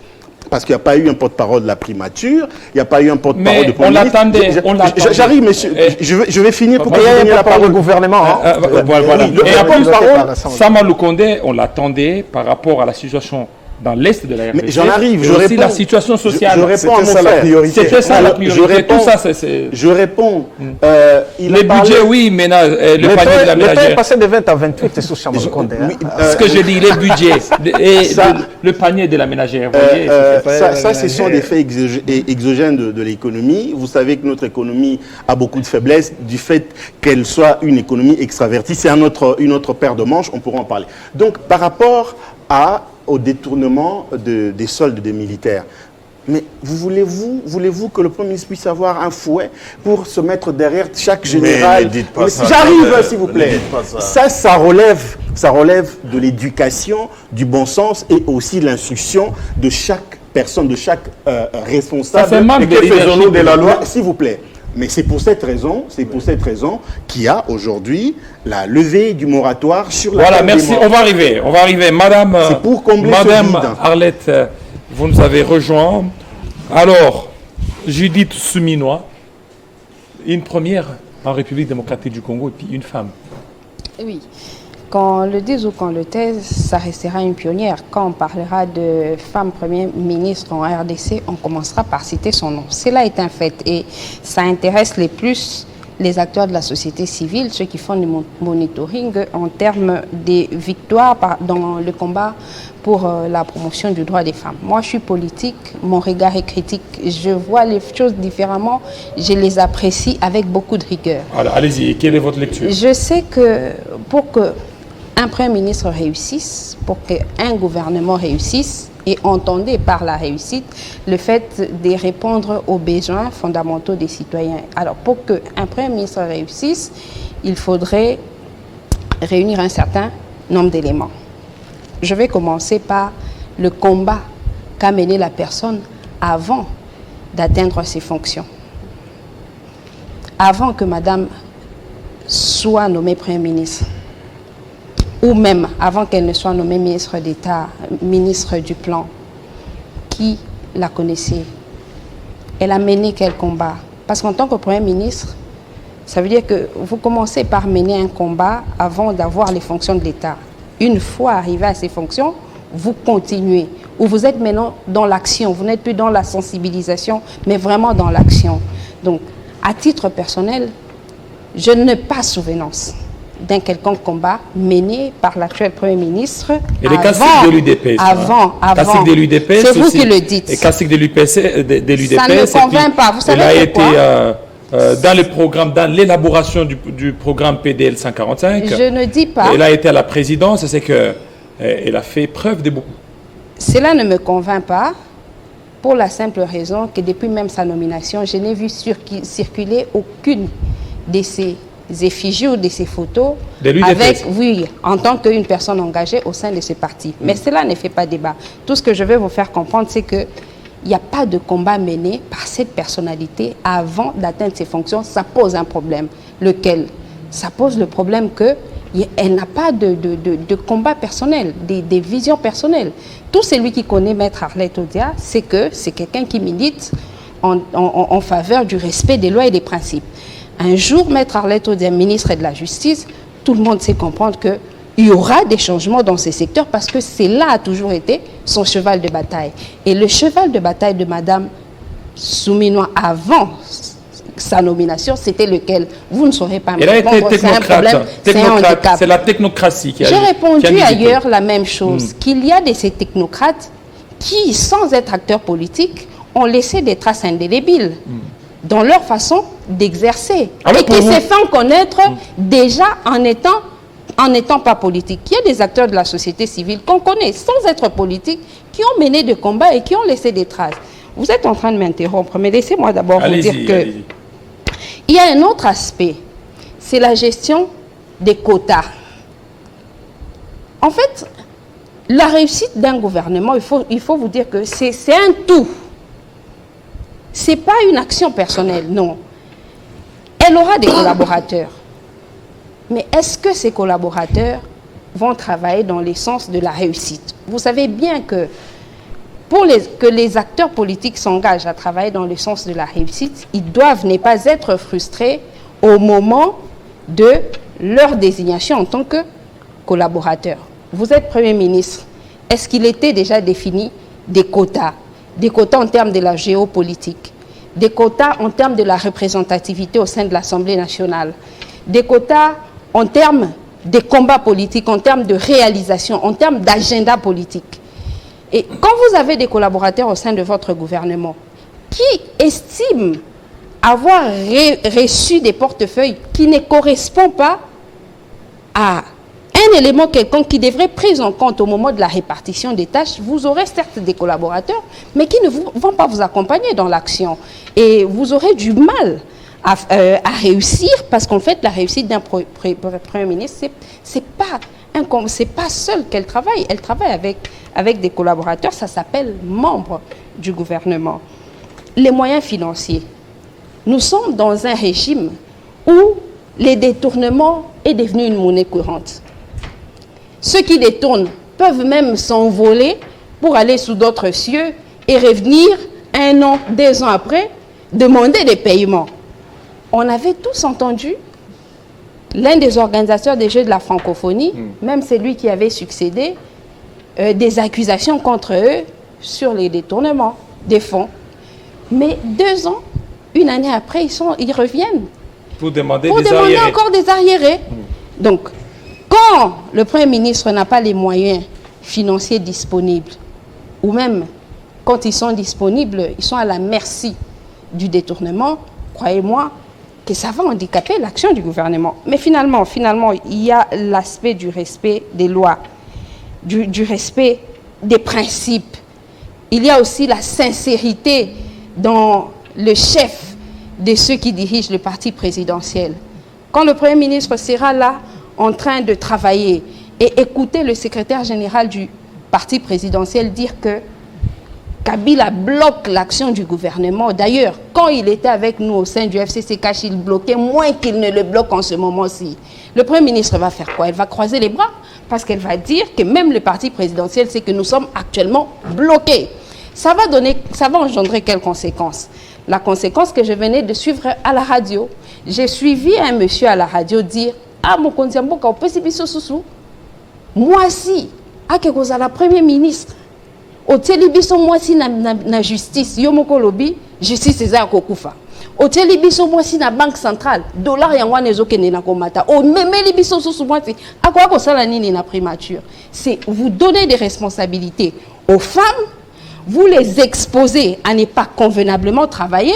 Parce qu'il n'y a pas eu un porte-parole de la primature, il n'y a pas eu un porte-parole de Premier ministre. J'arrive, monsieur. Je vais finir pour que vous donniez la parole au gouvernement. Voilà. Oui, et après, Samaloukonde, on l'attendait par rapport à la situation dans l'Est de la RDC. Mais j'en arrive, je réponds. La situation sociale. Je réponds à mon frère. C'était ça la priorité. Tout ça, je réponds. Les budgets, oui, mais le panier de la ménagère. L'État est passé de 20 à 28 sous Samaloukonde. Ce que je dis, les budgets et le panier de la ménagère. Ça, ce sont des faits exogènes de l'économie. Vous savez que notre économie a beaucoup de faiblesses du fait qu'elle soit une économie extravertie. C'est une autre paire de manches, on pourra en parler. Donc, par rapport au détournement des soldes des militaires. Mais voulez-vous que le Premier ministre puisse avoir un fouet pour se mettre derrière chaque général? J'arrive, s'il vous plaît. Ça relève de l'éducation, du bon sens et aussi de l'instruction de chaque personne, de chaque responsable. Ça fait mal de faisons-nous de la loi, s'il vous plaît. Mais c'est pour cette raison qu'il y a aujourd'hui la levée du moratoire sur la... Voilà, merci. On va arriver. Madame, c'est pour combler Madame Arlette, vous nous avez rejoint. Alors, Judith Souminois, une première en République démocratique du Congo et puis une femme. Oui. Qu'on le dise ou qu'on le taise, ça restera une pionnière. Quand on parlera de femme Premier ministre en RDC, on commencera par citer son nom. Cela est un fait et ça intéresse les acteurs de la société civile, ceux qui font du monitoring en termes des victoires dans le combat pour la promotion du droit des femmes. Moi, je suis politique, mon regard est critique. Je vois les choses différemment, je les apprécie avec beaucoup de rigueur. Alors, allez-y, quelle est votre lecture? Je sais que pour qu'un Premier ministre réussisse, pour qu'un gouvernement réussisse, et entendez par la réussite le fait de répondre aux besoins fondamentaux des citoyens. Alors, pour qu'un Premier ministre réussisse, il faudrait réunir un certain nombre d'éléments. Je vais commencer par le combat qu'a mené la personne avant d'atteindre ses fonctions. Avant que Madame soit nommée Premier ministre, ou même avant qu'elle ne soit nommée ministre d'État, ministre du Plan, qui la connaissait? Elle a mené quel combat? Parce qu'en tant que Premier ministre, ça veut dire que vous commencez par mener un combat avant d'avoir les fonctions de l'État. Une fois arrivé à ces fonctions, vous continuez. Ou vous êtes maintenant dans l'action. Vous n'êtes plus dans la sensibilisation, mais vraiment dans l'action. Donc, à titre personnel, je n'ai pas souvenance d'un quelconque combat mené par l'actuel Premier ministre. Et les caciques de l'UDP. Avant. Caciques de l'UDP. C'est vous qui le dites. Et caciques de l'UDP. Ça ne me convainc pas. Vous savez elle a été dans le programme, dans l'élaboration du programme PDL 145. Je ne dis pas. Elle a été à la présidence, c'est qu'elle a fait preuve de beaucoup. Cela ne me convainc pas pour la simple raison que depuis même sa nomination, je n'ai vu circuler aucune de ces effigies ou de ces photos avec, oui, en tant qu'une personne engagée au sein de ce parti. Mais cela ne fait pas débat. Tout ce que je veux vous faire comprendre, c'est que il n'y a pas de combat mené par cette personnalité avant d'atteindre ses fonctions, ça pose un problème. Lequel? Ça pose le problème qu'elle n'a pas de combat personnel, des visions personnelles. Tout celui qui connaît Maître Arlette Odia, c'est que c'est quelqu'un qui milite en faveur du respect des lois et des principes. Un jour, Maître Arlette Odia, ministre de la Justice, tout le monde sait comprendre qu'il y aura des changements dans ces secteurs parce que c'est là a toujours été son cheval de bataille. Et le cheval de bataille de Madame Souminois avant sa nomination, c'était lequel? Vous ne saurez pas me répondre. C'est un problème, c'est un handicap. C'est la technocratie qui a J'ai répondu qui a ailleurs la même chose, qu'il y a de ces technocrates qui, sans être acteurs politiques, ont laissé des traces indélébiles dans leur façon d'exercer et qui se font connaître déjà en n'étant pas politique. Il y a des acteurs de la société civile qu'on connaît sans être politique, qui ont mené des combats et qui ont laissé des traces. Vous êtes en train de m'interrompre, mais laissez-moi d'abord vous dire que il y a un autre aspect, c'est la gestion des quotas. En fait, la réussite d'un gouvernement, il faut vous dire que c'est un tout. Ce n'est pas une action personnelle, non. Elle aura des collaborateurs. Mais est-ce que ces collaborateurs vont travailler dans le sens de la réussite? Vous savez bien que que les acteurs politiques s'engagent à travailler dans le sens de la réussite, ils doivent ne pas être frustrés au moment de leur désignation en tant que collaborateurs. Vous êtes Premier ministre. Est-ce qu'il était déjà défini des quotas? Des quotas en termes de la géopolitique, des quotas en termes de la représentativité au sein de l'Assemblée nationale, des quotas en termes de combats politiques, en termes de réalisation, en termes d'agenda politique. Et quand vous avez des collaborateurs au sein de votre gouvernement qui estiment avoir reçu des portefeuilles qui ne correspondent pas à un élément quelconque qui devrait être pris en compte au moment de la répartition des tâches, vous aurez certes des collaborateurs, mais qui ne vont pas vous accompagner dans l'action. Et vous aurez du mal à réussir, parce qu'en fait, la réussite d'un Premier ministre, c'est pas seul qu'elle travaille. Elle travaille avec des collaborateurs, ça s'appelle membre du gouvernement. Les moyens financiers. Nous sommes dans un régime où les détournements est devenu une monnaie courante. Ceux qui détournent peuvent même s'envoler pour aller sous d'autres cieux et revenir 1 an, 2 ans après, demander des paiements. On avait tous entendu l'un des organisateurs des Jeux de la francophonie, même celui qui avait succédé, des accusations contre eux sur les détournements des fonds. Mais 2 ans, 1 année après, ils reviennent pour demander encore des arriérés. Donc, quand le Premier ministre n'a pas les moyens financiers disponibles, ou même quand ils sont disponibles, ils sont à la merci du détournement, croyez-moi que ça va handicaper l'action du gouvernement. Mais finalement, il y a l'aspect du respect des lois, du respect des principes. Il y a aussi la sincérité dans le chef de ceux qui dirigent le parti présidentiel. Quand le Premier ministre sera là en train de travailler et écouter le secrétaire général du parti présidentiel dire que Kabila bloque l'action du gouvernement. D'ailleurs, quand il était avec nous au sein du FCCK, il bloquait moins qu'il ne le bloque en ce moment-ci. Le Premier ministre va faire quoi? Elle va croiser les bras parce qu'elle va dire que même le parti présidentiel sait que nous sommes actuellement bloqués. Ça va engendrer quelles conséquences? La conséquence que je venais de suivre à la radio. J'ai suivi un monsieur à la radio dire « Ah, mon kondiamboka, au pesibiso sousou, moi si, à que vous la Premier ministre, au télébiso moi si na justice, yomoko lobi, justice eza kokufa. Au télébiso moi si na banque centrale, dollar yangwa nezoke ne na komata. Au memeli biso sousou moi si, à quoi ko sala nini na primature. C'est vous donner des responsabilités aux femmes, vous les exposez à ne pas convenablement travailler,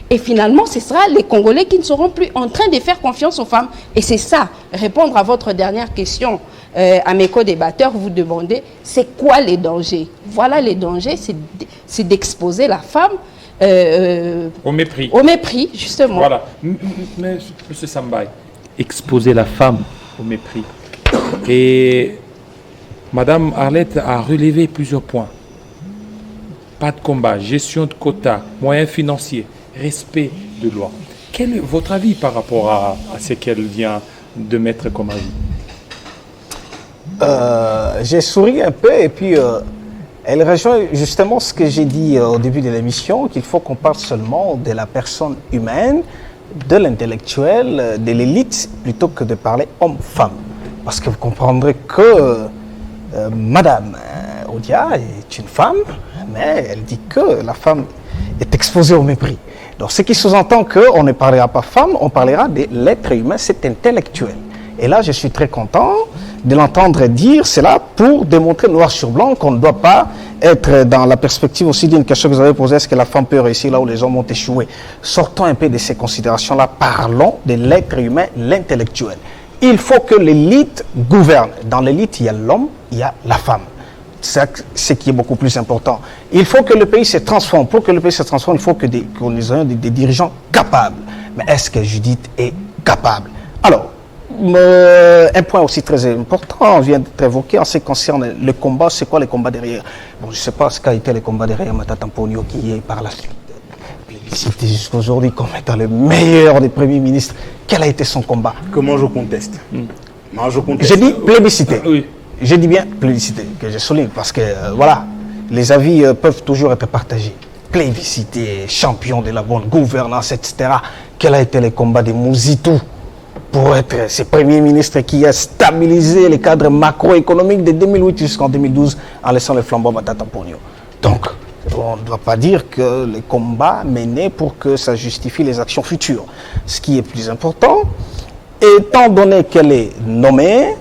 et finalement, ce sera les Congolais qui ne seront plus en train de faire confiance aux femmes. Et c'est ça, répondre à votre dernière question, à mes co-débatteurs, vous demandez, c'est quoi les dangers? Voilà les dangers, c'est d'exposer la femme au mépris. Au mépris, justement. Voilà. Mais, M. Sambaï, exposer la femme au mépris. Et Mme Arlette a relevé plusieurs points. pas de combat, gestion de quotas, moyens financiers, respect de loi. Quel est votre avis par rapport à ce qu'elle vient de mettre comme avis? J'ai souri un peu et puis elle rejoint justement ce que j'ai dit au début de l'émission, qu'il faut qu'on parle seulement de la personne humaine, de l'intellectuel, de l'élite, plutôt que de parler homme-femme. Parce que vous comprendrez que Madame Odia est une femme, mais elle dit que la femme est exposée au mépris. Donc ce qui sous-entend qu'on ne parlera pas femme, on parlera de l'être humain, c'est intellectuel. Et là, je suis très content de l'entendre dire cela pour démontrer noir sur blanc qu'on ne doit pas être dans la perspective aussi d'une question que vous avez posée, est-ce que la femme peut réussir là où les hommes ont échoué? Sortons un peu de ces considérations-là, parlons de l'être humain, l'intellectuel. Il faut que l'élite gouverne. Dans l'élite, il y a l'homme, il y a la femme. C'est ce qui est beaucoup plus important. Il faut que le pays se transforme. Pour que le pays se transforme, il faut que nous ayons des dirigeants capables. Mais est-ce que Judith est capable? Alors, un point aussi très important vient d'être évoqué en ce qui concerne le combat. C'est quoi le combat derrière? Bon, je ne sais pas ce qu'a été le combat derrière Matata Mponyo qui est par la suite plébiscité jusqu'à aujourd'hui comme étant le meilleur des premiers ministres. Quel a été son combat? Comment je conteste? Moi, je conteste. J'ai dit plébiscité. Oui. J'ai dit bien plébiscité, que je souligne, parce que voilà, les avis peuvent toujours être partagés. Plébiscité, champion de la bonne gouvernance, etc. Quel a été le combat de Mouzitou pour être ce premier ministre qui a stabilisé les cadres macroéconomiques de 2008 jusqu'en 2012 en laissant le flambeau à Matata Mponyo. Donc, on ne doit pas dire que les combats menés pour que ça justifie les actions futures. Ce qui est plus important, étant donné qu'elle est nommée,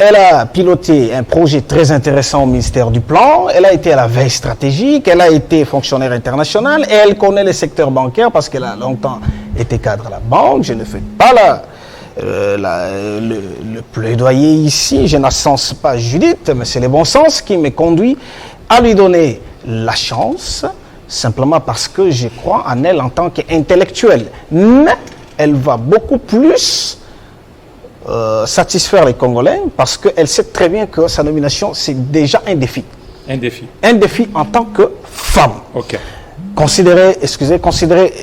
elle a piloté un projet très intéressant au ministère du Plan, elle a été à la veille stratégique, elle a été fonctionnaire international et elle connaît le secteur bancaire parce qu'elle a longtemps été cadre à la banque. Je ne fais pas le plaidoyer ici, je n'assense pas Judith, mais c'est le bon sens qui me conduit à lui donner la chance, simplement parce que je crois en elle en tant qu'intellectuelle. Mais elle va beaucoup plus satisfaire les Congolais parce qu'elle sait très bien que sa nomination, c'est déjà un défi. Un défi. Un défi en tant que femme. Ok. Considérez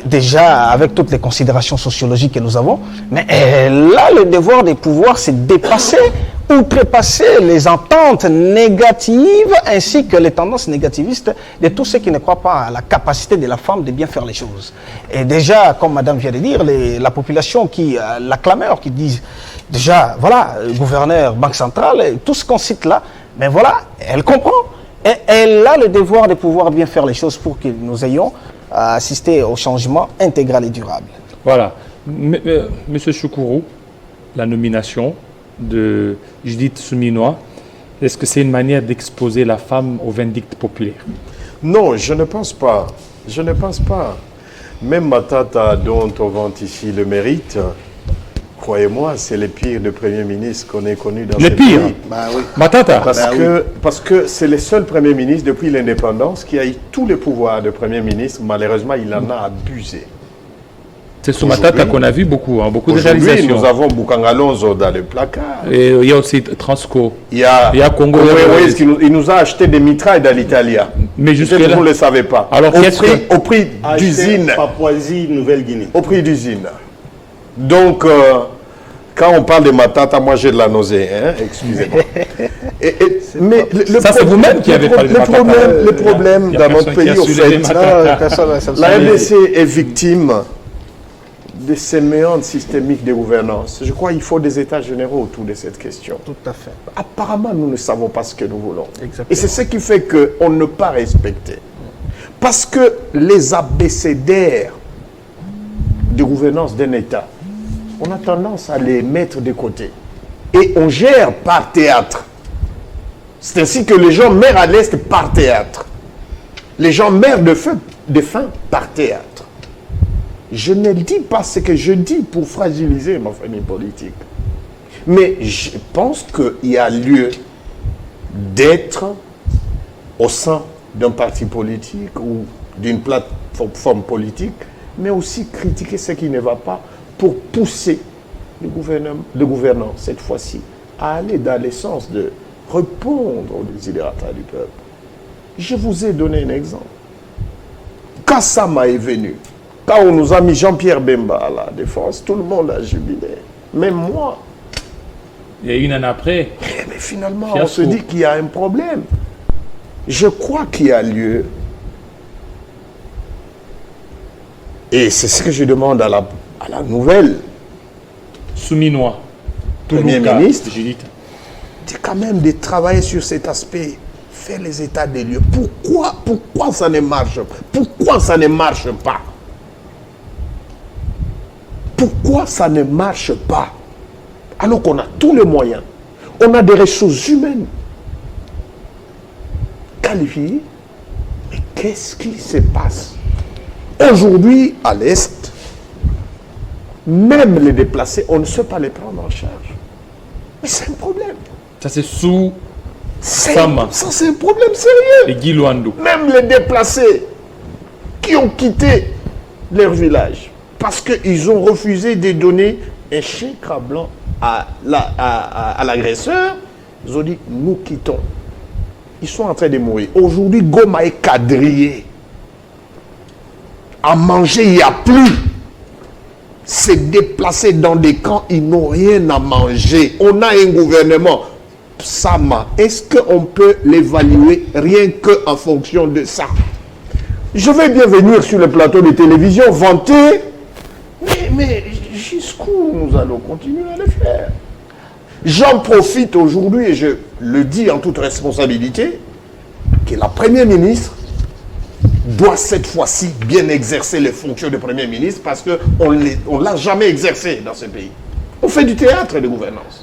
déjà avec toutes les considérations sociologiques que nous avons, mais elle a le devoir de pouvoir se dépasser, outrepasser les ententes négatives ainsi que les tendances négativistes de tous ceux qui ne croient pas à la capacité de la femme de bien faire les choses. Et déjà, comme madame vient de dire, la population la clameur qui disent déjà, voilà, gouverneur, banque centrale, tout ce qu'on cite là, mais voilà, elle comprend. Et elle a le devoir de pouvoir bien faire les choses pour que nous ayons assisté au changement intégral et durable. Voilà. Monsieur Choukourou, la nomination de Judith Souminois, est-ce que c'est une manière d'exposer la femme au vindicte populaire? Non, je ne pense pas. Je ne pense pas. Même Matata, dont on vante ici le mérite, croyez-moi, c'est le pire de Premier ministre qu'on ait connu dans ce pays. Le pire? Bah oui. Matata? Parce que c'est le seul Premier ministre depuis l'indépendance qui a eu tous les pouvoirs de Premier ministre. Malheureusement, il en a abusé. C'est sur Matata qu'on a vu beaucoup, hein, beaucoup de Aujourd'hui, réalisations. nous avons Boukangalonzo dans le placard. Et il y a aussi Transco. Il y a Congo. il nous a acheté des mitrailles dans l'Italie. Mais jusque-là, vous ne le savez pas. Alors, au prix d'usine. Papouasie, Nouvelle-Guinée. Au prix d'usine. Donc, quand on parle de Matata, moi j'ai de la nausée, hein, excusez-moi. Mais ça, c'est vous-même qui avez parlé de Matata. Le problème dans notre pays, au fait, la RDC est victime de ces méandres systémiques de gouvernance. Je crois qu'il faut des états généraux autour de cette question. Tout à fait. Apparemment, nous ne savons pas ce que nous voulons. Exactement. Et c'est ce qui fait qu'on ne pas respecter. Parce que les abécédaires de gouvernance d'un État, on a tendance à les mettre de côté. Et on gère par théâtre. C'est ainsi que les gens meurent à l'Est par théâtre. Les gens meurent de faim par théâtre. Je ne dis pas ce que je dis pour fragiliser ma famille politique. Mais je pense qu'il y a lieu d'être au sein d'un parti politique ou d'une plateforme politique, mais aussi critiquer ce qui ne va pas pour pousser le gouvernement, cette fois-ci, à aller dans le sens de répondre aux désirata du peuple. Je vous ai donné un exemple. Quand Sama est venu, quand on nous a mis Jean-Pierre Bemba à la défense, tout le monde a jubilé. Même moi. Et une année après, Mais finalement, fiasco. on se dit qu'il y a un problème. Je crois qu'il y a lieu. Et c'est ce que je demande à la nouvelle Souminois, Premier Toulouka, ministre. Judith. C'est quand même de travailler sur cet aspect. Faire les états des lieux. Pourquoi ça ne marche pas? Pourquoi ça ne marche pas? Pourquoi ça ne marche pas? Alors qu'on a tous les moyens. On a des ressources humaines qualifiées. Mais qu'est-ce qui se passe? Aujourd'hui, à l'Est, même les déplacés, on ne sait pas les prendre en charge. Mais c'est un problème. Ça c'est sous Ça, Sama c'est un problème sérieux. et Guy Luando. Même les déplacés qui ont quitté leur village parce qu'ils ont refusé de donner un chèque à blanc à l'agresseur, ils ont dit nous quittons. Ils sont en train de mourir. Aujourd'hui, Goma est quadrillé. À manger, il n'y a plus. Se déplacer dans des camps, ils n'ont rien à manger. On a un gouvernement. Sama, est-ce qu'on peut l'évaluer rien qu'en fonction de ça? Je vais bien venir sur le plateau de télévision vanter, mais jusqu'où nous allons continuer à le faire? J'en profite aujourd'hui, et je le dis en toute responsabilité, que la Première ministre doit cette fois-ci bien exercer les fonctions de Premier ministre parce qu'on ne l'a jamais exercé dans ce pays. On fait du théâtre de gouvernance.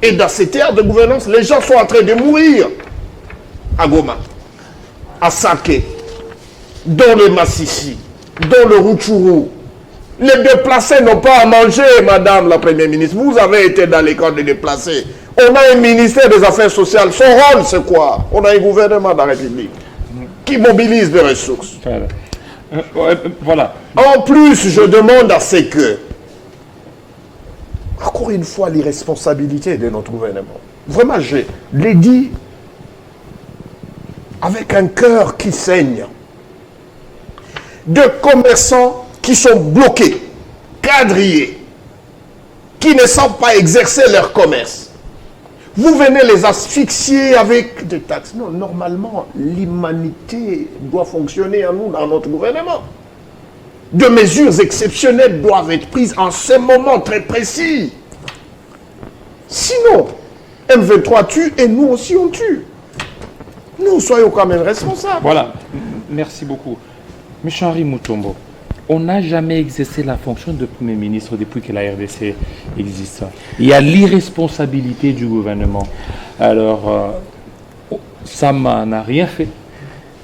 Et dans ces théâtres de gouvernance, les gens sont en train de mourir à Goma, à Saké, dans le Massissi, dans le Rutshuru. Les déplacés n'ont pas à manger, Madame la Première ministre. Vous avez été dans les camps des déplacés. On a un ministère des Affaires sociales. Son rôle, c'est quoi? On a un gouvernement de la République qui mobilise des ressources. Voilà. En plus, je demande à ce que, encore une fois, l'irresponsabilité de notre gouvernement. Vraiment, je l'ai dit avec un cœur qui saigne. De commerçants qui sont bloqués, quadrillés, qui ne savent pas exercer leur commerce. Vous venez les asphyxier avec des taxes. Non, normalement, l'humanité doit fonctionner en nous, dans notre gouvernement. De mesures exceptionnelles doivent être prises en ce moment très précis. Sinon, M23 tue et nous aussi on tue. Nous soyons quand même responsables. Voilà. Merci beaucoup. Monsieur Henri Mutombo, on n'a jamais exercé la fonction de Premier ministre depuis que la RDC existe. Il y a l'irresponsabilité du gouvernement. Alors, Sama n'a rien fait.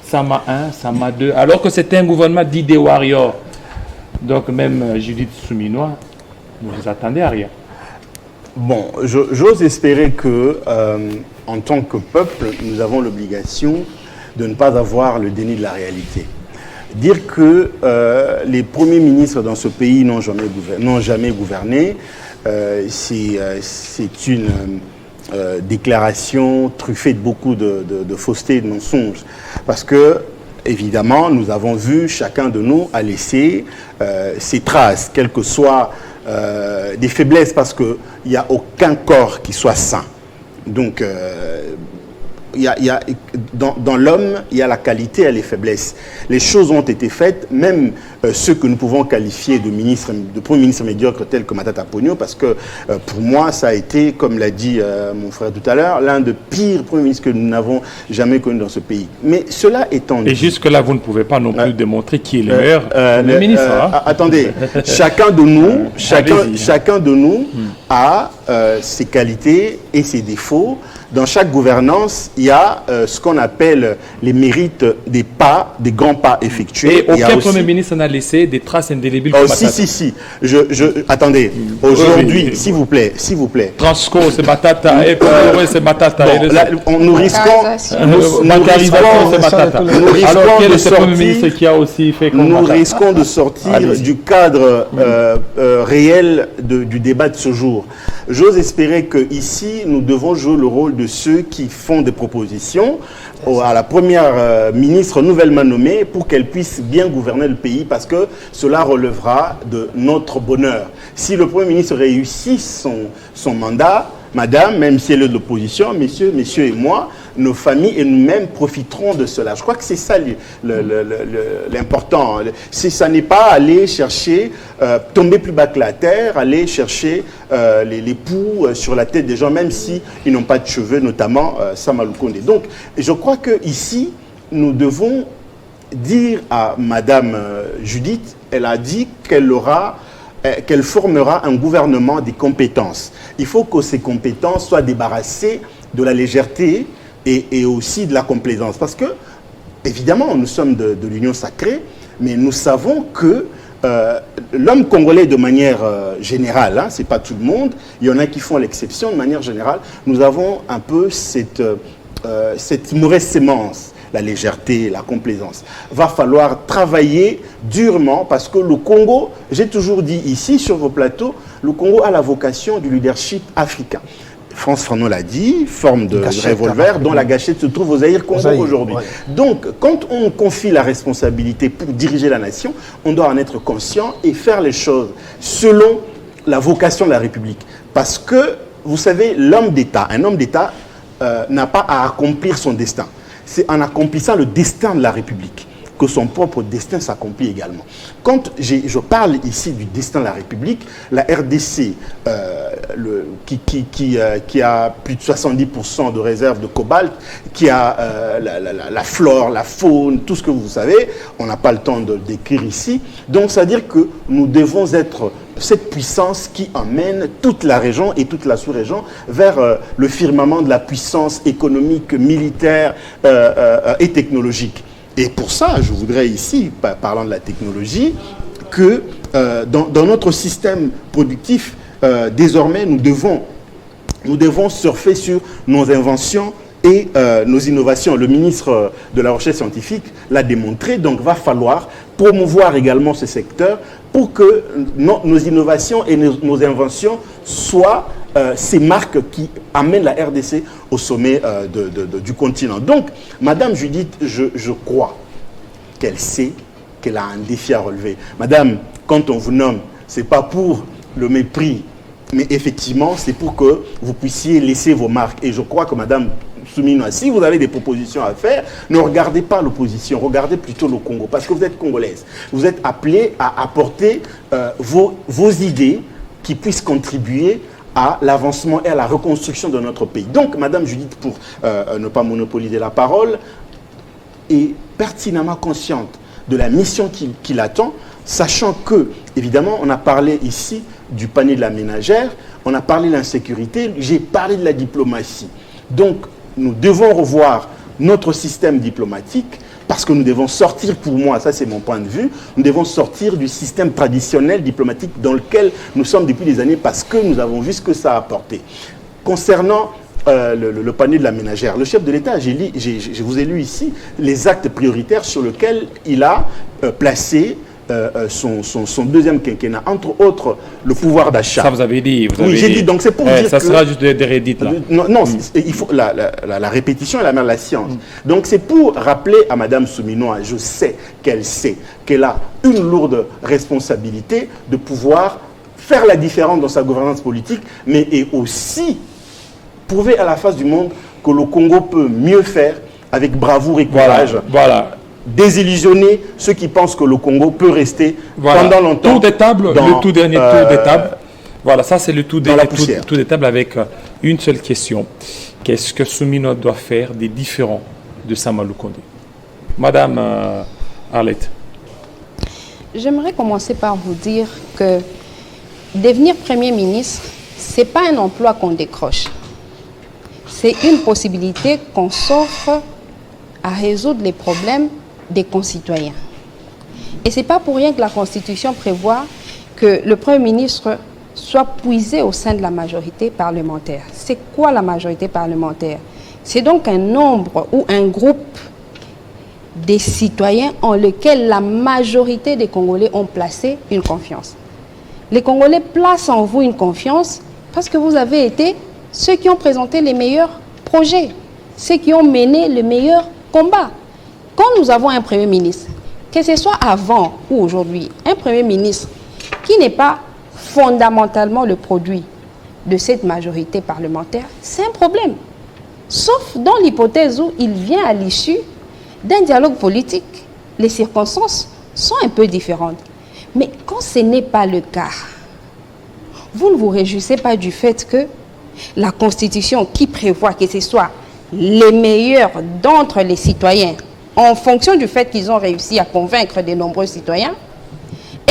Sama 1, Sama 2, alors que c'était un gouvernement d'idées warriors. Donc même Judith Souminois, vous vous attendez à rien. Bon, j'ose espérer que, en tant que peuple, nous avons l'obligation de ne pas avoir le déni de la réalité. Dire que les premiers ministres dans ce pays n'ont jamais gouverné, c'est une déclaration truffée de beaucoup de fausseté et de mensonges. Parce que, évidemment, nous avons vu, chacun de nous a laissé ses traces, quelles que soient des faiblesses, parce qu'il n'y a aucun corps qui soit sain. Donc, dans l'homme, il y a la qualité et les faiblesses. Les choses ont été faites, même ceux que nous pouvons qualifier de premiers ministres médiocres tels que Matata Ponyo, parce que pour moi, ça a été, comme l'a dit mon frère tout à l'heure, l'un des pires premiers ministres que nous n'avons jamais connus dans ce pays. Mais cela étant dit... Et jusque-là, vous ne pouvez pas non plus démontrer qui est le meilleur premier ministre. Attendez, chacun de nous a ses qualités et ses défauts. Dans chaque gouvernance, il y a ce qu'on appelle les mérites des grands pas effectués. Et aucun Premier ministre n'a laissé des traces indélébiles. Si. Attendez, aujourd'hui, oui. S'il vous plaît. Transco, c'est Matata. Et Coloré, c'est Matata. Bon, là, nous risquons de sortir du cadre réel du débat de ce jour. J'ose espérer que ici, nous devons jouer le rôle rôle de ceux qui font des propositions à la première ministre nouvellement nommée pour qu'elle puisse bien gouverner le pays, parce que cela relèvera de notre bonheur. Si le Premier ministre réussit son mandat, madame, même si elle est de l'opposition, messieurs et moi, nos familles et nous-mêmes profiterons de cela. Je crois que c'est ça l'important. Ça n'est pas aller chercher, tomber plus bas que la terre, aller chercher les poux sur la tête des gens, même s'ils n'ont pas de cheveux, notamment Sama Lukonde. Donc, je crois qu'ici, nous devons dire à madame Judith, elle a dit qu'elle formera un gouvernement des compétences. Il faut que ces compétences soient débarrassées de la légèreté et aussi de la complaisance. Parce que, évidemment, nous sommes de l'union sacrée, mais nous savons que l'homme congolais, de manière générale, hein, ce n'est pas tout le monde, il y en a qui font l'exception, de manière générale, nous avons un peu cette mauvaise sémence, la légèreté, la complaisance. Va falloir travailler durement, parce que le Congo, j'ai toujours dit ici sur vos plateaux, le Congo a la vocation du leadership africain. France Fanon l'a dit, forme de revolver dont la gâchette se trouve au Zaïre-Congo aujourd'hui. Ouais. Donc, quand on confie la responsabilité pour diriger la nation, on doit en être conscient et faire les choses selon la vocation de la République. Parce que, vous savez, l'homme d'État, un homme d'État n'a pas à accomplir son destin. C'est en accomplissant le destin de la République que son propre destin s'accomplit également. Quand je parle ici du destin de la République, la RDC, qui a plus de 70% de réserves de cobalt, qui a la flore, la faune, tout ce que vous savez, on n'a pas le temps de le décrire ici. Donc, c'est-à-dire que nous devons être cette puissance qui emmène toute la région et toute la sous-région vers le firmament de la puissance économique, militaire et technologique. Et pour ça, je voudrais ici, parlant de la technologie, que dans notre système productif, désormais, nous devons surfer sur nos inventions et nos innovations. Le ministre de la Recherche scientifique l'a démontré, donc il va falloir promouvoir également ce secteur pour que nos innovations et nos inventions soient ces marques qui amènent la RDC au sommet du continent. Donc, Madame Judith, je crois qu'elle sait qu'elle a un défi à relever. Madame, quand on vous nomme, ce n'est pas pour le mépris, mais effectivement, c'est pour que vous puissiez laisser vos marques. Et je crois que Madame Souminoa, si vous avez des propositions à faire, ne regardez pas l'opposition, regardez plutôt le Congo, parce que vous êtes congolaise. Vous êtes appelée à apporter vos idées qui puissent contribuer à l'avancement et à la reconstruction de notre pays. Donc, Madame Judith, pour ne pas monopoliser la parole, est pertinemment consciente de la mission qui l'attend, sachant que, évidemment, on a parlé ici du panier de la ménagère, on a parlé de l'insécurité, j'ai parlé de la diplomatie. Donc, nous devons revoir notre système diplomatique, parce que nous devons sortir, pour moi, ça c'est mon point de vue, nous devons sortir du système traditionnel diplomatique dans lequel nous sommes depuis des années, parce que nous avons vu ce que ça a apporté. Concernant le panier de la ménagère, le chef de l'État, je vous ai lu ici les actes prioritaires sur lesquels il a placé son deuxième quinquennat, entre autres le pouvoir d'achat. Ça vous avez dit. Oui, j'ai dit, donc c'est pour dire ça sera juste des rédits là. Non, il faut, la répétition est la mère de la science. Donc c'est pour rappeler à Madame Souminoa, je sais qu'elle a une lourde responsabilité de pouvoir faire la différence dans sa gouvernance politique, mais et aussi prouver à la face du monde que le Congo peut mieux faire avec bravoure et courage. Voilà. Désillusionner ceux qui pensent que le Congo peut rester pendant longtemps. Tour des tables, le tout dernier tour des tables. Voilà, ça c'est le tout dernier tour des tables avec une seule question. Qu'est-ce que Souminoa doit faire des différents de Sama Lukonde? Madame Arlette. J'aimerais commencer par vous dire que devenir Premier ministre, ce n'est pas un emploi qu'on décroche. C'est une possibilité qu'on s'offre à résoudre les problèmes des concitoyens. Et ce n'est pas pour rien que la Constitution prévoit que le Premier ministre soit puisé au sein de la majorité parlementaire. C'est quoi la majorité parlementaire? C'est donc un nombre ou un groupe des citoyens en lequel la majorité des Congolais ont placé une confiance. Les Congolais placent en vous une confiance parce que vous avez été ceux qui ont présenté les meilleurs projet, ceux qui ont mené le meilleur combat. Quand nous avons un Premier ministre, que ce soit avant ou aujourd'hui, un Premier ministre qui n'est pas fondamentalement le produit de cette majorité parlementaire, c'est un problème. Sauf dans l'hypothèse où il vient à l'issue d'un dialogue politique. Les circonstances sont un peu différentes. Mais quand ce n'est pas le cas, vous ne vous réjouissez pas du fait que la Constitution qui prévoit que ce soit les meilleurs d'entre les citoyens, en fonction du fait qu'ils ont réussi à convaincre de nombreux citoyens,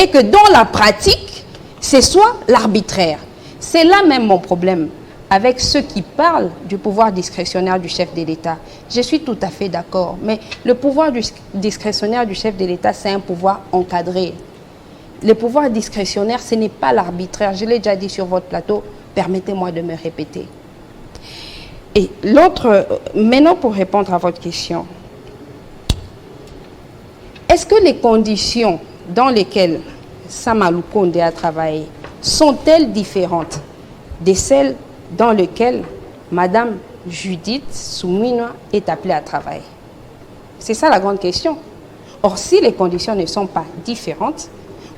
et que dans la pratique, ce soit l'arbitraire. C'est là même mon problème avec ceux qui parlent du pouvoir discrétionnaire du chef de l'État. Je suis tout à fait d'accord, mais le pouvoir discrétionnaire du chef de l'État, c'est un pouvoir encadré. Le pouvoir discrétionnaire, ce n'est pas l'arbitraire. Je l'ai déjà dit sur votre plateau, permettez-moi de me répéter. Et l'autre, maintenant pour répondre à votre question, est-ce que les conditions dans lesquelles Samalou Condé a travaillé sont-elles différentes de celles dans lesquelles Madame Judith Suminwa est appelée à travailler? C'est ça la grande question. Or, si les conditions ne sont pas différentes,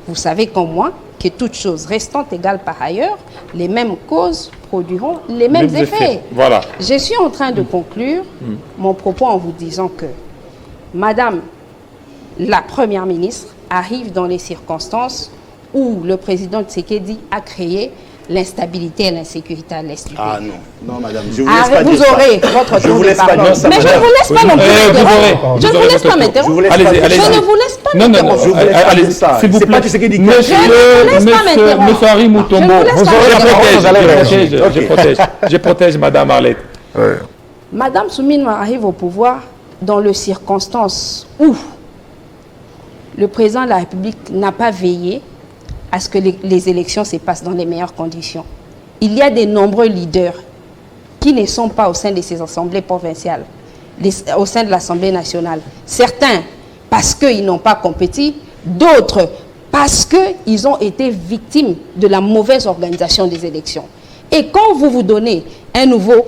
vous savez comme moi que toutes choses restant égales par ailleurs, les mêmes causes produiront les mêmes effets. Voilà. Je suis en train de conclure mon propos en vous disant que Madame la Première ministre arrive dans les circonstances où le président Tshisekedi a créé l'instabilité et l'insécurité à l'Est du pays. Ah non, non madame, je vous laisse pas Vous dire ça. aurez votre Je tour vous de laisse pas parole. dire ça, Mais je ne madame. vous laisse pas non plus m'interrompre. Je ne vous laisse pas Je vous m'interrompre. laisse Allez-y, pas dire allez-y. ça. Je ne vous laisse pas Non, non, non, m'interrompre. Je vous laisse pas allez, dire ça. s'il vous C'est plaît. pas qui c'est qui dit. Je ne vous laisse pas m'interrompre. Monsieur Henri Mutombo, Je ne vous laisse pas m'interrompre. je protège Madame Arlette. Madame Suminwa arrive au pouvoir dans les circonstances où le président de la République n'a pas veillé à ce que les élections se passent dans les meilleures conditions. Il y a de nombreux leaders qui ne sont pas au sein de ces assemblées provinciales, au sein de l'Assemblée nationale. Certains parce qu'ils n'ont pas compétit, d'autres parce qu'ils ont été victimes de la mauvaise organisation des élections. Et quand vous donnez un nouveau,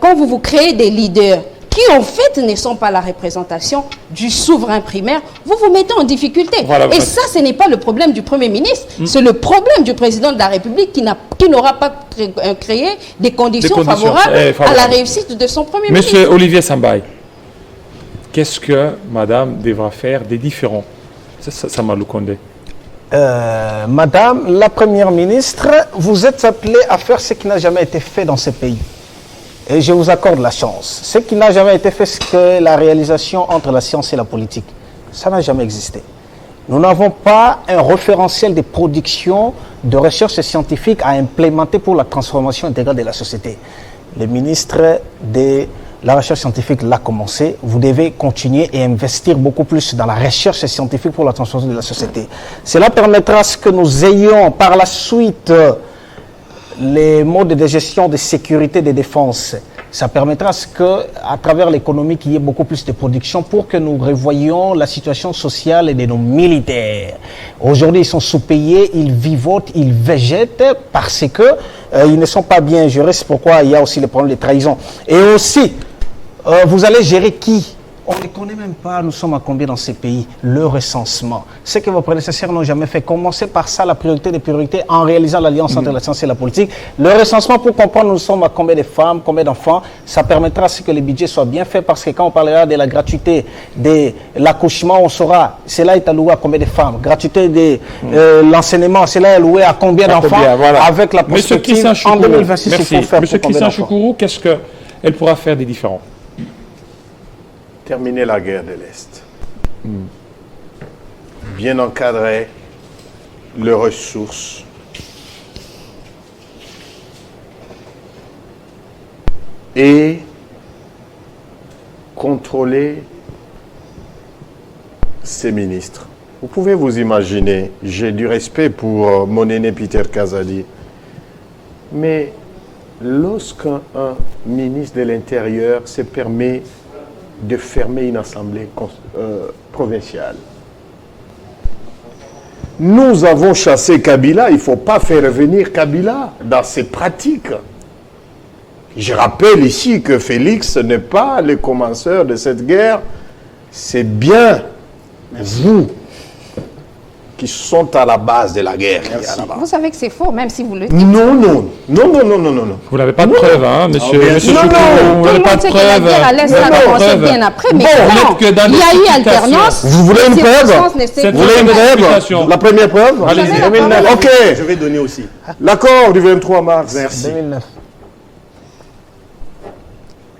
quand vous créez des leaders qui en fait ne sont pas la représentation du souverain primaire, vous vous mettez en difficulté. Voilà, et ça, ce n'est pas le problème du Premier ministre, c'est le problème du président de la République qui n'aura pas créé des conditions favorables à la réussite de son Premier ministre. Monsieur Olivier Sambaï, qu'est-ce que Madame devra faire des différents? C'est Samalou Condé. Madame la Première ministre, vous êtes appelée à faire ce qui n'a jamais été fait dans ce pays. Et je vous accorde la chance. Ce qui n'a jamais été fait, c'est que la réalisation entre la science et la politique. Ça n'a jamais existé. Nous n'avons pas un référentiel de production de recherche scientifique à implémenter pour la transformation intégrale de la société. Le ministre de la recherche scientifique l'a commencé. Vous devez continuer et investir beaucoup plus dans la recherche scientifique pour la transformation de la société. Cela permettra à ce que nous ayons par la suite les modes de gestion de sécurité et de défense. Ça permettra à ce que, à travers l'économie, qu'il y ait beaucoup plus de production pour que nous revoyions la situation sociale de nos militaires. Aujourd'hui, ils sont sous-payés, ils vivotent, ils végètent parce que ils ne sont pas bien gérés. C'est pourquoi il y a aussi le problème de trahison. Et aussi, vous allez gérer qui? On ne connaît même pas, nous sommes à combien dans ces pays, le recensement. Ce que vos prédécesseurs n'ont jamais fait, commencez par ça, la priorité des priorités, en réalisant l'alliance entre la science et la politique. Le recensement, pour comprendre nous sommes à combien de femmes, combien d'enfants, ça permettra à ce que les budgets soient bien faits, parce que quand on parlera de la gratuité de l'accouchement, on saura, cela est alloué à combien de femmes, gratuité de l'enseignement, cela est alloué à combien d'enfants, voilà. avec la perspective en 2026, il faut faire Monsieur pour combien Christian d'enfants. Choukourou, qu'est-ce qu'elle pourra faire des différents? Terminer la guerre de l'Est. Bien encadrer les ressources. Et contrôler ses ministres. Vous pouvez vous imaginer, j'ai du respect pour mon aîné Peter Kazadi, mais lorsqu'un ministre de l'Intérieur se permet de fermer une assemblée provinciale. Nous avons chassé Kabila, il ne faut pas faire revenir Kabila dans ses pratiques. Je rappelle ici que Félix n'est pas le commenceur de cette guerre, c'est bien vous qui sont à la base de la guerre. Vous savez que c'est faux, même si vous le dites. Non, non, non, non, non, non, non. Vous n'avez pas de preuve, hein, monsieur, monsieur Non, Choukou, non. vous Tout n'avez le pas monde de sait que la preuve. guerre à l'Est Vous a n'avez pas de commencé preuve. bien après, mais Bon, quand que dans il y a eu l'explication. alternance, Vous voulez une les preuve? circonstances n'étaient Vous Vous voulez une pas- preuve? Explication. La première preuve? Allez-y. Vous avez la parole. Ok. Je vais donner aussi. L'accord du 23 mars. Merci. 2009.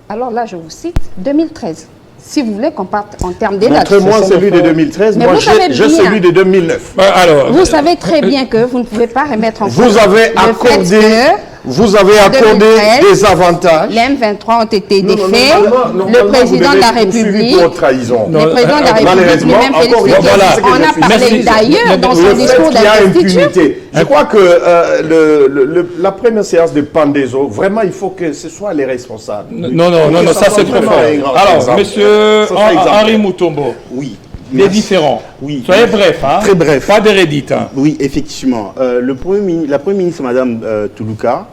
Alors là, je vous cite 2013. Si vous voulez qu'on parte en termes des dates. Montrez-moi celui de 2013. Mais Moi, vous savez j'ai bien. celui de 2009. Alors, Vous savez très bien que vous ne pouvez pas remettre en cause Vous avez le accordé, fait que vous avez accordé 2013, des avantages. les M23 ont été Non, non, défaits. normalement, Le président vous de la devez être poursuivi République, pour trahison. le président de la République malheureusement, lui-même Félix encore une Tshisekedi, fois, voilà ce que on je a suis. parlé Merci. d'ailleurs dans Le son fait discours qu'il y a d'investiture. impunité. Je crois que la première séance de Pandezo, vraiment, il faut que ce soit les responsables. non, non, non, non, ça c'est trop fort. Alors, monsieur Henri Mutombo, Oui. les Merci. différents. Oui. Soyez bref, hein. Très bref. Pas de rédite. Hein. Oui, effectivement. La Première ministre, Madame Toulouka,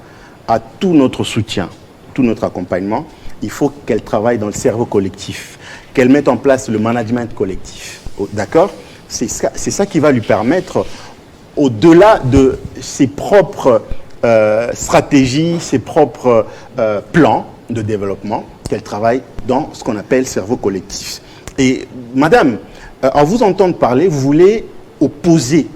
a tout notre soutien, tout notre accompagnement. Il faut qu'elle travaille dans le cerveau collectif, qu'elle mette en place le management collectif. D'accord? C'est ça qui va lui permettre, au-delà de ses propres stratégies, ses propres plans de développement, qu'elle travaille dans ce qu'on appelle cerveau collectif. Et Madame, en vous entendre parler, vous voulez opposer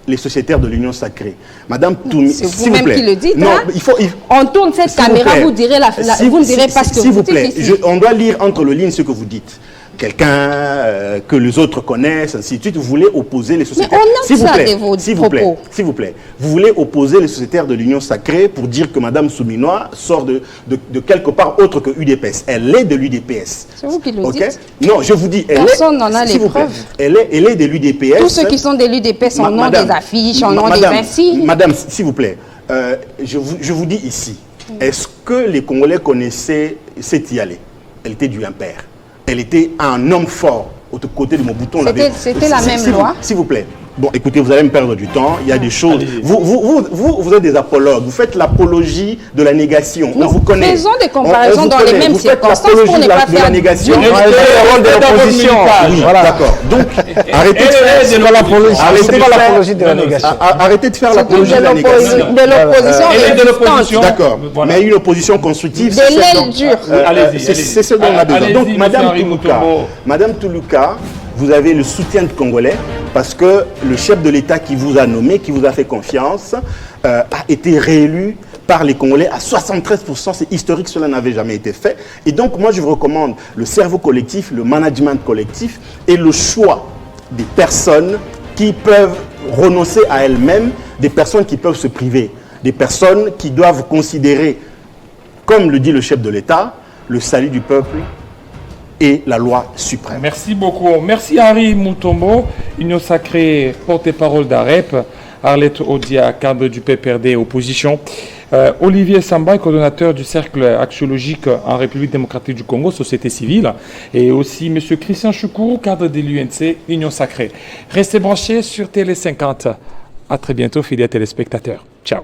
les sociétaires de l'Union sacrée. Madame Toumi, C'est s'il vous vous-même plaît. qui le dites. Non, Hein? on tourne cette s'il vous caméra, plaît. vous, direz vous ne direz pas ce que S'il vous vous dites plaît, ici. on doit lire entre les lignes ce que vous dites. Quelqu'un que les autres connaissent, ainsi de suite. Vous voulez opposer les sociétaires. on note S'il vous ça plaît, de vos s'il vous plaît, propos. s'il vous plaît. Vous voulez opposer les sociétaires de l'Union sacrée pour dire que Madame Souminois sort de quelque part autre que UDPS. Elle est de l'UDPS. C'est vous qui le Ok? dites. Non, je vous dis, Personne n'en a s'il les vous plaît, preuves. elle est de l'UDPS. Tous ceux qui sont de l'UDPS en ont Madame, des affiches, en ont des Madame, insignes. Madame, s'il vous plaît, je vous dis ici, est-ce que les Congolais connaissaient Sétialé? Elle était du Impair. Elle était un homme fort aux côtés de Mobutu. C'était la même loi. S'il vous plaît. Bon, écoutez, vous allez me perdre du temps. Il y a des choses. Allez-y. Vous êtes des apologues. Vous faites l'apologie de la négation. Non, On vous connaît. faisons des comparaisons On vous dans les connaît. mêmes Vous faites circonstances l'apologie pour ne de la- pas de la faire négation. du- Arrêtez le rôle de l'opposition. Oui, Voilà. d'accord. Donc, arrêtez de C'est faire l'apologie. arrêtez C'est de pas faire- l'apologie de la Non, non, négation. Arrêtez de faire l'apologie de la négation. de l'opposition Elle est de résistante. l'opposition. D'accord. Voilà. Mais une opposition constructive. De c'est ce l'aile dont- dure. Allez-y, c'est allez-y. c'est ce dont on a besoin. Allez-y, Donc, monsieur Madame Henri Toulouka, Mutombo. Madame Toulouka, vous avez le soutien de Congolais parce que le chef de l'État qui vous a nommé, qui vous a fait confiance, a été réélu par les Congolais à 73%. C'est historique, cela n'avait jamais été fait. Et donc, moi, je vous recommande le cerveau collectif, le management collectif et le choix des personnes qui peuvent renoncer à elles-mêmes, des personnes qui peuvent se priver, des personnes qui doivent considérer, comme le dit le chef de l'État, le salut du peuple et la loi suprême. Merci beaucoup. Merci Henri Mutombo, Union sacrée, porte-parole d'AREP, Arlette Odia, cadre du PPRD, opposition. Olivier Samba, coordonnateur du cercle axiologique en République démocratique du Congo, société civile. Et aussi M. Christian Choukou, cadre de l'UNC, Union sacrée. Restez branchés sur Télé 50. À très bientôt, fidèles téléspectateurs. Ciao.